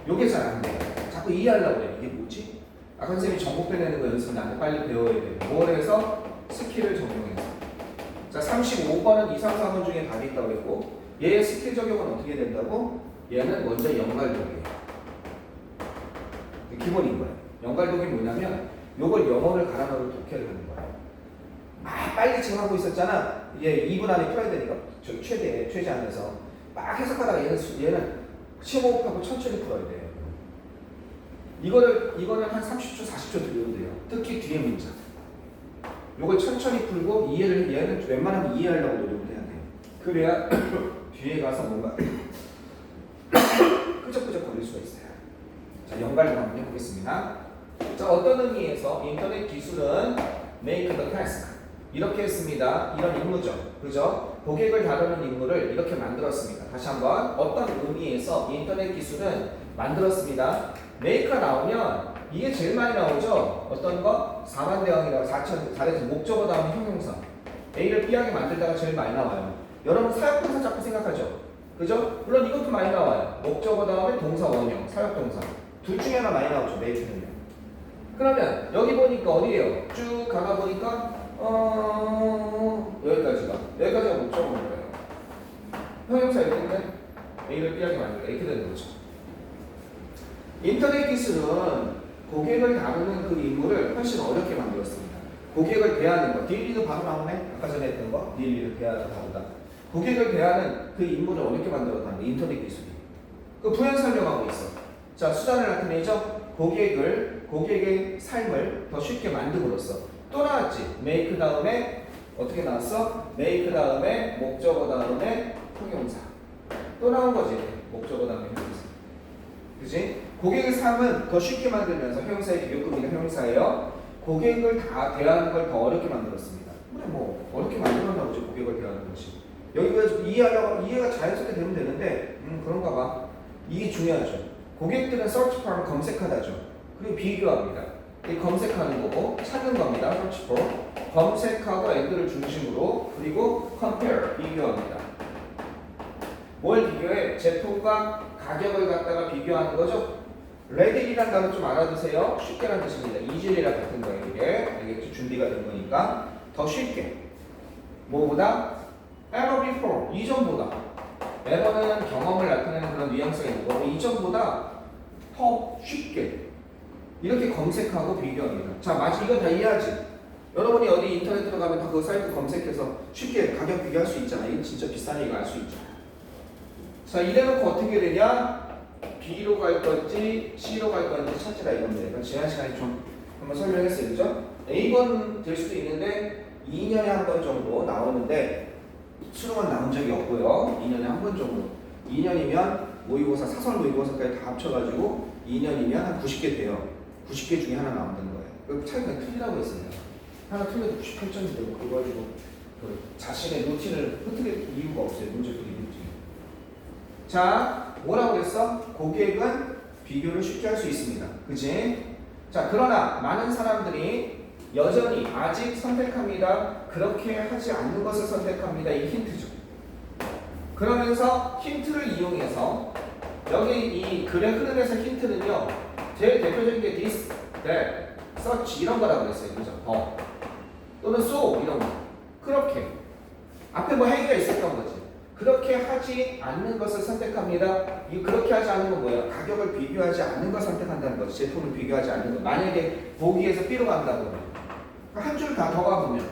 요게 잘 안 돼요. 자꾸 이해하려고 그래. 이게 뭐지? 아까 선생님이 정보 빼내는 거 연습 나한테 빨리 배워야 돼요. 뭘 해서? 스킬을 적용해서. 자, 35번은 2, 3, 4번 중에 답이 있다고 했고 얘의 스킬 적용은 어떻게 된다고? 얘는 먼저 연갈독이에요. 기본인 거예요. 연갈독이 뭐냐면 요걸 영어를 갈아 넣을 독해를 하는 거예요. 빨리 지금 하고 있었잖아. 얘 2분 안에 풀어야 되니까 최대한에서 막 해석하다가 얘는 심호흡하고 천천히 풀어야 돼요. 이거는 한 30초, 40초 들려도 돼요. 특히 뒤에 문장. 요걸 천천히 풀고 얘는 웬만하면 이해하려고 노력을 해야 돼요. 그래야 뒤에 가서 뭔가 끄적끄적 거릴 수가 있어요. 자, 연갈도 한번 해보겠습니다. 자, 어떤 의미에서 인터넷 기술은 make the task 이렇게 했습니다. 이런 임무죠. 그죠? 고객을 다루는 임무를 이렇게 만들었습니다. 다시 한번 어떤 의미에서 인터넷 기술은 만들었습니다. make가 나오면 이게 제일 많이 나오죠. 어떤 거? 4만 대형이라고 4에서 목적어 다음에 형용사 A를 B하게 만들다가 제일 많이 나와요. 여러분 사역동사 자꾸 생각하죠. 그죠? 물론 이것도 많이 나와요. 목적어 다음에 동사 원형, 사역동사 둘 중에 하나 많이 나오죠. make는요. 그러면 여기 보니까 어디예요? 쭉 가다 보니까 여기까지가 목적어인 거예요. 형용사 이렇게 A를 B하게 만들다 이렇게 되는 거죠. 인터넷 기술은 고객을 다루는 그 임무를 훨씬 어렵게 만들었습니다. 고객을 대하는 거, 딜리도 바로 나오네. 아까 전에 했던 거, 딜리를 대하다 다루다. 고객을 대하는 그 인물을 어렵게 만들었다는 게 인터넷 기술이. 그 부연 설명하고 있어. 자, 수단을 나타내죠. 고객의 삶을 더 쉽게 만듦으로써. 또 나왔지. make 다음에 어떻게 나왔어? make 다음에 목적어 다음에 형용사. 또 나온 거지. 목적어 다음에 형용사. 그지? 고객의 삶은 더 쉽게 만들면서 형용사의 비교급이나 형용사예요. 고객을 다 대하는 걸 더 어렵게 만들었습니다. 그래 뭐 어렵게 만들었나 보지 고객을 대하는 것이. 여기가 이해가 자연스럽게 되면 되는데 그런가 봐. 이게 중요하죠. 고객들은 search for 검색하다죠. 그리고 비교합니다. 이 검색하는 거고 찾는 겁니다. search for 검색하고 and를 중심으로 그리고 compare 비교합니다. 뭘 비교해? 제품과 가격을 갖다가 비교하는 거죠. readil이라는 단어 좀 알아두세요. 쉽게라는 뜻입니다. easily 같은 거예요. 이게 알겠죠? 준비가 된 거니까 더 쉽게. 뭐보다? ever before 이전보다. 에러는 경험을 나타내는 그런 뉘앙스가 있는 거고 이전보다 더 쉽게 이렇게 검색하고 비교합니다. 자, 마치 이건 다 이해하지? 여러분이 어디 인터넷 들어가면 다 그 사이트 검색해서 쉽게 가격 비교할 수 있잖아. 이거 진짜 비싼 얘기가 알 수 있죠. 자, 이래놓고 어떻게 되냐? B로 갈 건지 C로 갈 건지 찾으라 이겁니다. 이건 지난 시간에 좀 한번 설명했어요. 그죠? A번 될 수도 있는데 2년에 한 번 정도 나오는데 수능은 나온 적이 없고요. 2년에 한 번 정도. 2년이면 모의고사, 사설 모의고사까지 다 합쳐가지고 2년이면 한 90개 돼요. 90개 중에 하나 나온다는 거예요. 그 차이가 틀리라고 했습니다. 하나 틀려도 98점이 되고 그거 가지고 그 자신의 루틴을 흐트릴 이유가 없어요. 문제풀이 루틴. 자, 뭐라고 그랬어? 고객은 비교를 쉽게 할 수 있습니다. 그지? 자, 그러나 많은 사람들이 여전히 아직 선택합니다. 그렇게 하지 않는 것을 선택합니다. 이 힌트죠. 그러면서 힌트를 이용해서 여기 이 글의 흐름에서 힌트는요. 제일 대표적인 게 this, that, such 이런 거라고 그랬어요. 그죠? 또는 so 이런 거. 그렇게. 앞에 뭐 행위가 있었던 거지. 그렇게 하지 않는 것을 선택합니다. 이 그렇게 하지 않는 건 뭐예요? 가격을 비교하지 않는 걸 선택한다는 거지. 제품을 비교하지 않는 것. 만약에 보기에서 B로 간다고 한 줄 다 더 가보면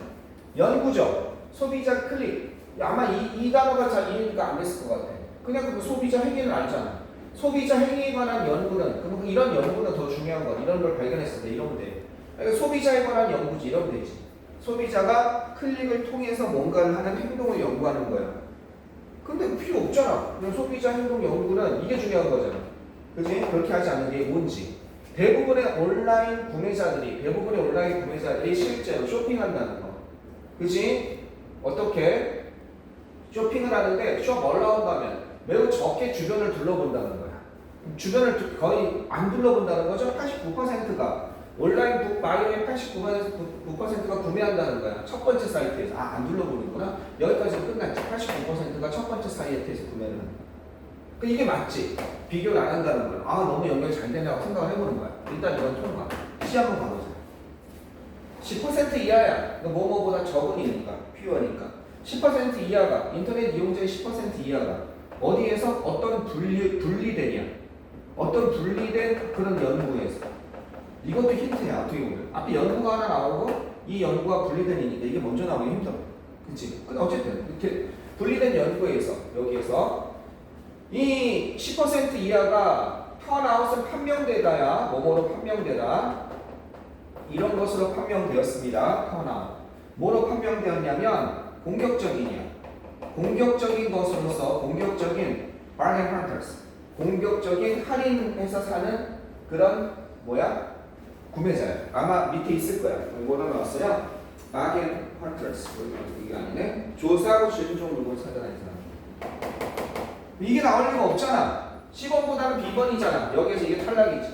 연구죠. 소비자 클릭. 아마 이 단어가 잘 이해가 안 됐을 것 같아. 그냥 그 소비자 행위는 알잖아. 소비자 행위에 관한 연구는 그럼 이런 연구는 더 중요한 거. 이런 걸 발견했을 때 이러면 돼. 그러니까 소비자에 관한 연구지 이러면 되지. 소비자가 클릭을 통해서 뭔가를 하는 행동을 연구하는 거야. 근데 그 필요 없잖아. 그럼 소비자 행동 연구는 이게 중요한 거잖아. 그지? 그렇게 하지 않는 게 뭔지. 대부분의 온라인 구매자들이 실제로 쇼핑한다는 거. 그지? 어떻게? 쇼핑을 하는데 숍 올라온다면 매우 적게 주변을 둘러본다는 거야. 주변을 거의 안 둘러본다는 거죠. 89%가 온라인 북바이오의 89%가 구매한다는 거야. 첫 번째 사이트에서. 안 둘러보는구나. 여기까지 끝났지. 89%가 첫 번째 사이트에서 구매를 한다. 이게 맞지? 비교를 안 한다는 거야. 너무 연결이 잘 되냐고 생각을 해보는 거야. 일단 이건 통과. C 한번 가보자. 10% 이하야. 뭐뭐보다 적으니까. 퓨어니까. 10% 이하가 인터넷 이용자의 10% 이하가 어디에서 어떤 분리되냐. 어떤 분리된 그런 연구에서. 이것도 힌트야. 어떻게 보면. 앞에 연구가 하나 나오고 이 연구가 분리되니까 이게 먼저 나오기 힘들어. 그치? 근데 어쨌든 이렇게 분리된 연구에서 여기에서 이 10% 이하가 턴아웃은 판명되다야 뭐뭐로 판명되다 이런 것으로 판명되었습니다. 턴아웃 뭐로 판명되었냐면 공격적인 것으로서 공격적인 bargain hunters 공격적인 할인해서 사는 그런 구매자야. 아마 밑에 있을 거야. 뭐라 나왔어요? bargain hunters 이게 아니네. 조사하고 실종 물건 사다는 사람. 이게 나올 리가 없잖아. C번보다는 B번이잖아. 여기에서 이게 탈락이지.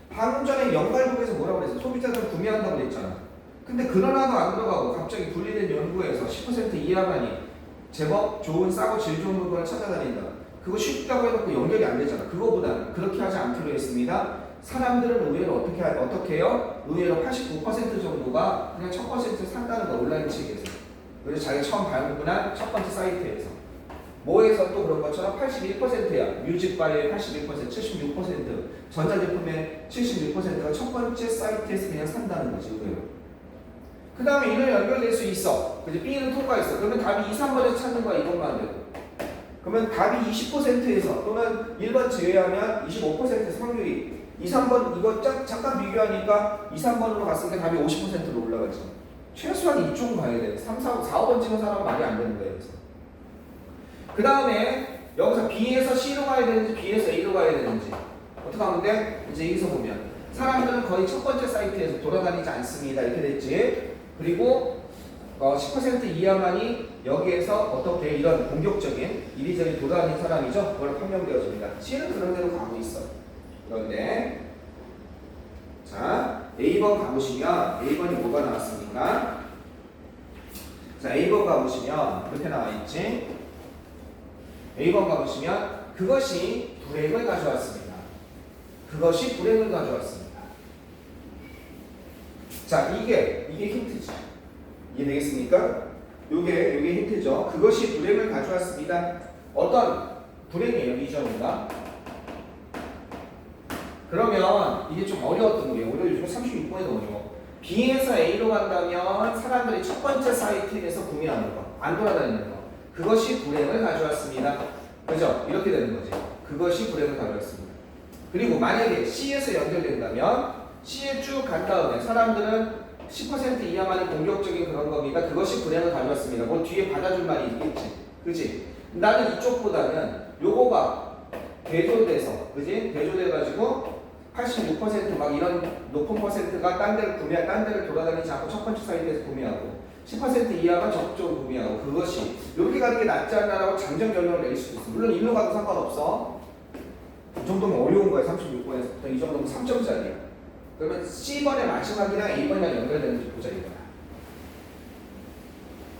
방금 전에 연갈국에서 뭐라고 그랬어? 소비자들 구매한다고 그랬잖아. 근데 그러나도 안 들어가고 갑자기 분리된 연구에서 10% 이하만이 제법 좋은 싸고 질 좋은 물건을 찾아다닌다. 그거 쉽다고 해놓고 연결이 안 되잖아. 그거보다는 그렇게 하지 않기로 했습니다. 사람들은 의외로 어떻게 해요? 의외로 89% 정도가 그냥 첫 번째 산다는 거 온라인 측에서. 그래서 자기 처음 발굴한 첫 번째 사이트에서. 뭐에서 또 그런 것처럼 81%야. 뮤직바이의 81%, 76%, 전자제품의 76%가 첫 번째 사이트에서 그냥 산다는 거지, 의외로. 그 다음에 이는 연결될 수 있어. 그지? B는 통과했어. 그러면 답이 2, 3번에서 찾는 거야, 이것만 돼도. 그러면 답이 20%에서 또는 1번 제외하면 25%에서 확률이 2, 3번 이거 잠깐 비교하니까 2, 3번으로 갔으니까 답이 50%로 올라가죠. 최소한 이쪽은 봐야 돼. 3, 4, 5번 찍은 사람은 말이 안 되는 거예요. 그래서. 그 다음에 여기서 B에서 C로 가야 되는지 B에서 A로 가야 되는지 어떻게 하면 돼? 이제 여기서 보면 사람들은 거의 첫 번째 사이트에서 돌아다니지 않습니다. 이렇게 됐지. 그리고 10% 이하만이 여기에서 어떻게 이런 공격적인 이리저리 돌아다니는 사람이죠. 그걸 판명되어집니다. C는 그런 대로 가고 있어요. 그런데 자 A번 가보시면 A번이 뭐가 나왔습니까? 자 A번 가보시면 이렇게 나와있지. A번 가보시면 그것이 불행을 가져왔습니다. 그것이 불행을 가져왔습니다. 자 이게 힌트죠. 이해되겠습니까? 요게 힌트죠. 그것이 불행을 가져왔습니다. 어떤 불행이에요? 미정인가? 그러면 이게 좀 어려웠던 게 오히려 요즘 36번에도 어려워. B에서 A로 간다면 사람들이 첫 번째 사이트에서 구매하는 거, 안 돌아다니는 거. 그것이 불행을 가져왔습니다. 그죠? 이렇게 되는 거지. 그것이 불행을 가져왔습니다. 그리고 만약에 C에서 연결된다면 C에 쭉 간 다음에 사람들은 10% 이하만의 공격적인 그런 겁니다. 그것이 불행을 가져왔습니다. 뭐 뒤에 받아줄 말이 있겠지. 그지? 나는 이쪽보다는 요거가 대조돼서, 그지? 대조돼가지고 86%막 이런 높은 퍼센트가 딴 데를 돌아다니지 않고 첫 번째 사이트에서 구매하고 10% 이하가 적극적으로 구매하고 그것이 이렇게 가는 게 낫지 않나라고 장정 결론을 내릴 수도 있어. 물론 일로 가도 상관없어. 이 정도면 어려운 거야. 36번에서부터 이 정도면 3점짜리야. 그러면 C번의 마지막이랑 A번이랑 연결되는지 보자 이거야.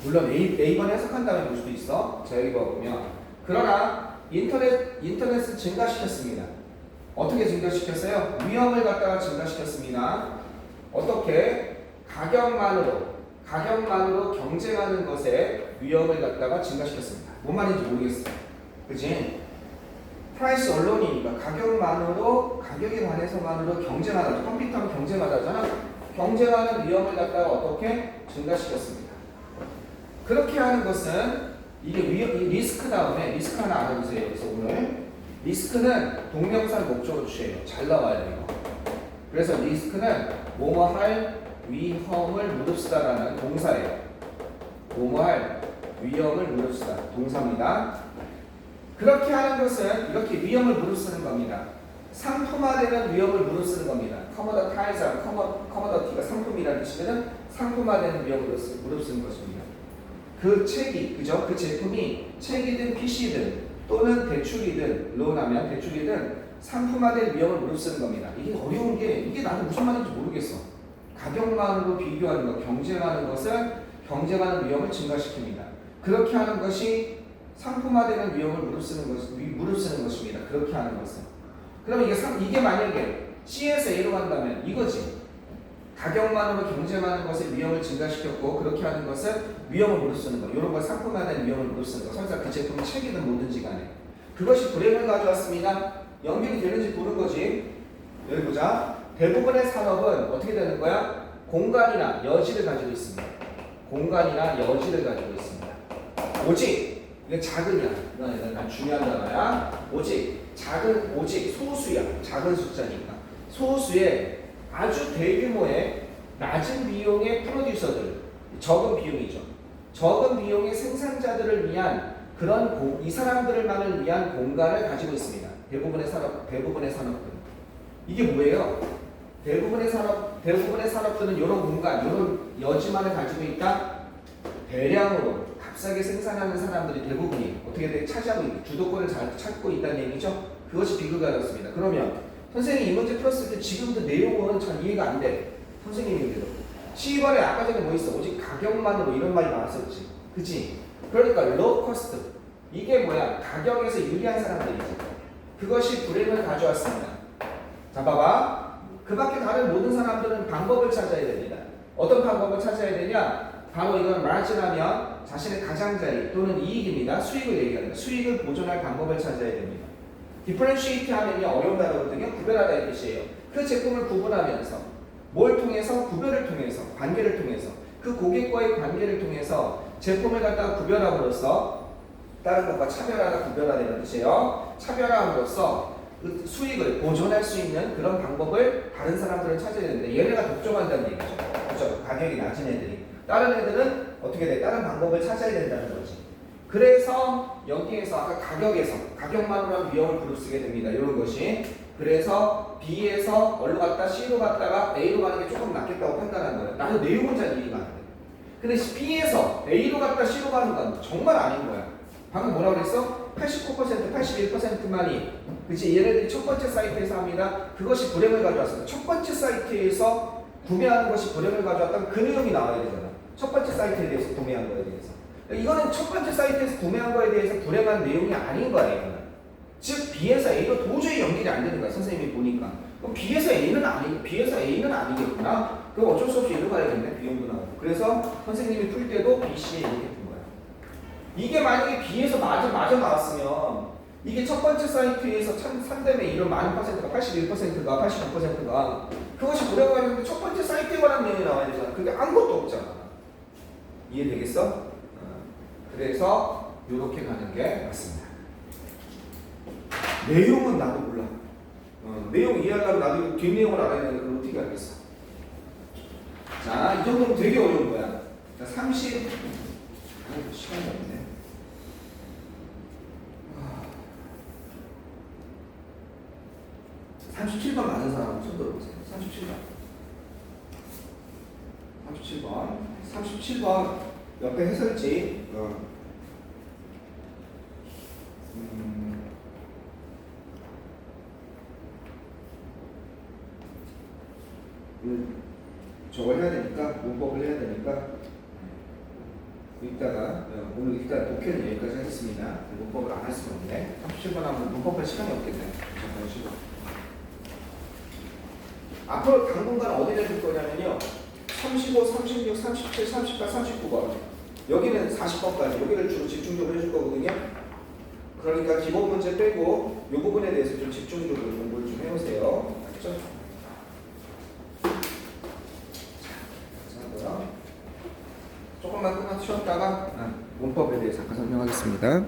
물론 A번 해석한 다음에 볼 수도 있어. 자 여기 보면 그러나 인터넷을 증가시켰습니다. 어떻게 증가시켰어요? 위험을 갖다가 증가시켰습니다. 어떻게? 가격만으로 경쟁하는 것에 위험을 갖다가 증가시켰습니다. 뭔 말인지 모르겠어. 그치? 프라이스 언론이니까 가격에 관해서만으로 경쟁하다. 컴퓨터는 경쟁하다잖아. 경쟁하는 위험을 갖다가 어떻게 증가시켰습니다. 그렇게 하는 것은 이게 리스크 다음에 리스크 하나 알아보세요. 그래서 오늘 리스크는 동명사 목적어 주예요. 잘 나와요 이거. 그래서 리스크는 뭐뭐할 위험을 무릅쓰다라는 동사예요. 뭐뭐할 위험을 무릅쓰다 동사입니다. 그렇게 하는 것은 이렇게 위험을 무릅쓰는 겁니다. 상품화되는 위험을 무릅쓰는 겁니다. 커머더티가 상품이라는 뜻이면 상품화되는 위험을 무릅쓰는 것입니다. 그 책이, 그죠? 그 제품이 책이든 PC든 또는 대출이든 론하면 대출이든 상품화된 위험을 무릅쓰는 겁니다. 이게 어려운 게 이게 나는 무슨 말인지 모르겠어. 가격만으로 비교하는 것, 경쟁하는 것은 경쟁하는 위험을 증가시킵니다. 그렇게 하는 것이 상품화되는 위험을 무릅쓰는 것입니다. 그렇게 하는 것은. 그럼 이게 만약에 C에서 A로 간다면 이거지. 가격만으로 경쟁하는 것에 위험을 증가시켰고 그렇게 하는 것은 위험을 무릅쓰는 것. 이런 걸 상품화된 위험을 무릅쓰는 것. 설사 그 제품이 책이든 뭐든지 간에. 그것이 불행을 가져왔습니다. 연결이 되는지 보는 거지. 여기 보자. 대부분의 산업은 어떻게 되는 거야? 공간이나 여지를 가지고 있습니다. 공간이나 여지를 가지고 있습니다. 오직 이게 작으냐? 이건 중요한 단어야. 오직 소수야. 작은 숫자니까. 소수의 아주 대규모의 낮은 비용의 프로듀서들, 적은 비용이죠. 적은 비용의 생산자들을 위한 그런 이 사람들만을 위한 공간을 가지고 있습니다. 대부분의 산업들은. 이게 뭐예요? 대부분의 산업들은 이런 공간, 이런 여지만을 가지고 있다. 대량으로 값싸게 생산하는 사람들이 대부분이 어떻게 차지하고 있고 주도권을 잘 찾고 있다는 얘기죠. 그것이 비극이었습니다. 그러면 선생님이 이 문제 풀었을 때 지금도 내용은 잘 이해가 안 돼. 선생님인데도. C번에 아까 전에 뭐 있어? 오직 가격만으로 이런 말이 나왔었지. 그치? 그러니까 low cost. 이게 뭐야? 가격에서 유리한 사람들이지. 그것이 불행을 가져왔습니다. 자, 봐봐. 그 밖에 다른 모든 사람들은 방법을 찾아야 됩니다. 어떤 방법을 찾아야 되냐? 바로 이건 마진하면 자신의 가장자리 또는 이익입니다. 수익을 얘기합니다. 수익을 보존할 방법을 찾아야 됩니다. 디퍼런시에이트 하면이 어려운 단어거든요. 구별하다 이 뜻이에요. 그 제품을 구분하면서 뭘 통해서? 구별을 통해서, 관계를 통해서 그 고객과의 관계를 통해서 제품을 갖다가 구별함으로써 다른 것과 차별화나 구별화는 이런 뜻이에요. 차별화함으로써 그 수익을 보존할 수 있는 그런 방법을 다른 사람들은 찾아야 되는데 얘네가 독점한다는 얘기죠. 그렇죠? 가격이 낮은 애들이. 다른 애들은 어떻게 돼? 다른 방법을 찾아야 된다는 거지. 그래서 여기에서 아까 가격만으로는 위험을 부릅쓰게 됩니다. 이런 것이. 그래서 B에서 어디로 갔다 C로 갔다가 A로 가는 게 조금 낫겠다고 판단한 거예요. 나는 내용은 잘 이해가 안 돼. 근데 B에서 A로 갔다 C로 가는 건 정말 아닌 거야. 방금 뭐라고 그랬어? 89%, 81%만이 그치? 얘네들이 첫 번째 사이트에서 합니다. 그것이 불행을 가져왔습니다. 첫 번째 사이트에서 구매하는 것이 불행을 가져왔다면 그 내용이 나와야 되잖아. 첫 번째 사이트에 대해서 구매한 거에 대해서. 이거는 첫 번째 사이트에서 구매한 거에 대해서 불행한 내용이 아닌 거야, 이거는. 즉 B에서 A로 도저히 연결이 안 되는 거야, 선생님이 보니까. 그럼 B에서 A는 아니겠구나. 그럼 어쩔 수 없이 이리로 가야겠네, B형도 나오고. 그래서 선생님이 풀 때도 B, C에 이렇게 푼 거야. 이게 만약에 B에서 맞아 나왔으면 이게 첫 번째 사이트에서 3대매 이런 많은 퍼센트가 81%가 89%가 그것이 불행하는데 첫 번째 사이트에 관한 내용이 나와야 되잖아. 그게 아무것도 없잖아. 이해되겠어? 그래서 이렇게 가는 게 맞습니다. 내용은 나도 몰라. 내용 이해하려면 나도 뒷내용을 알아야 되는데 그걸 어떻게 알겠어? 자, 이 정도면 되게 어려운 거야. 자, 30. 아이고, 시간이 없네. 37번 맞은 사람 손 들어보세요. 37번 옆에 해설지. 저걸 해야 되니까 문법을 해야 되니까 이따가 오늘 일단 독해는 여기까지 하겠습니다. 문법을 안 할 수가 없네. 37번 하면 문법할 시간이 없겠네. 잠깐 쉬고. 앞으로 당분간 어디를 줄 거냐면요. 35, 36, 37, 38, 39번. 여기는 40번까지 여기를 주로 집중적으로 해줄 거거든요. 그러니까 기본 문제 빼고 이 부분에 대해서 좀 집중적으로 공부를 좀 해보세요. 알겠죠? 조금만 쉬었다가 문법에 대해서 잠깐 설명하겠습니다.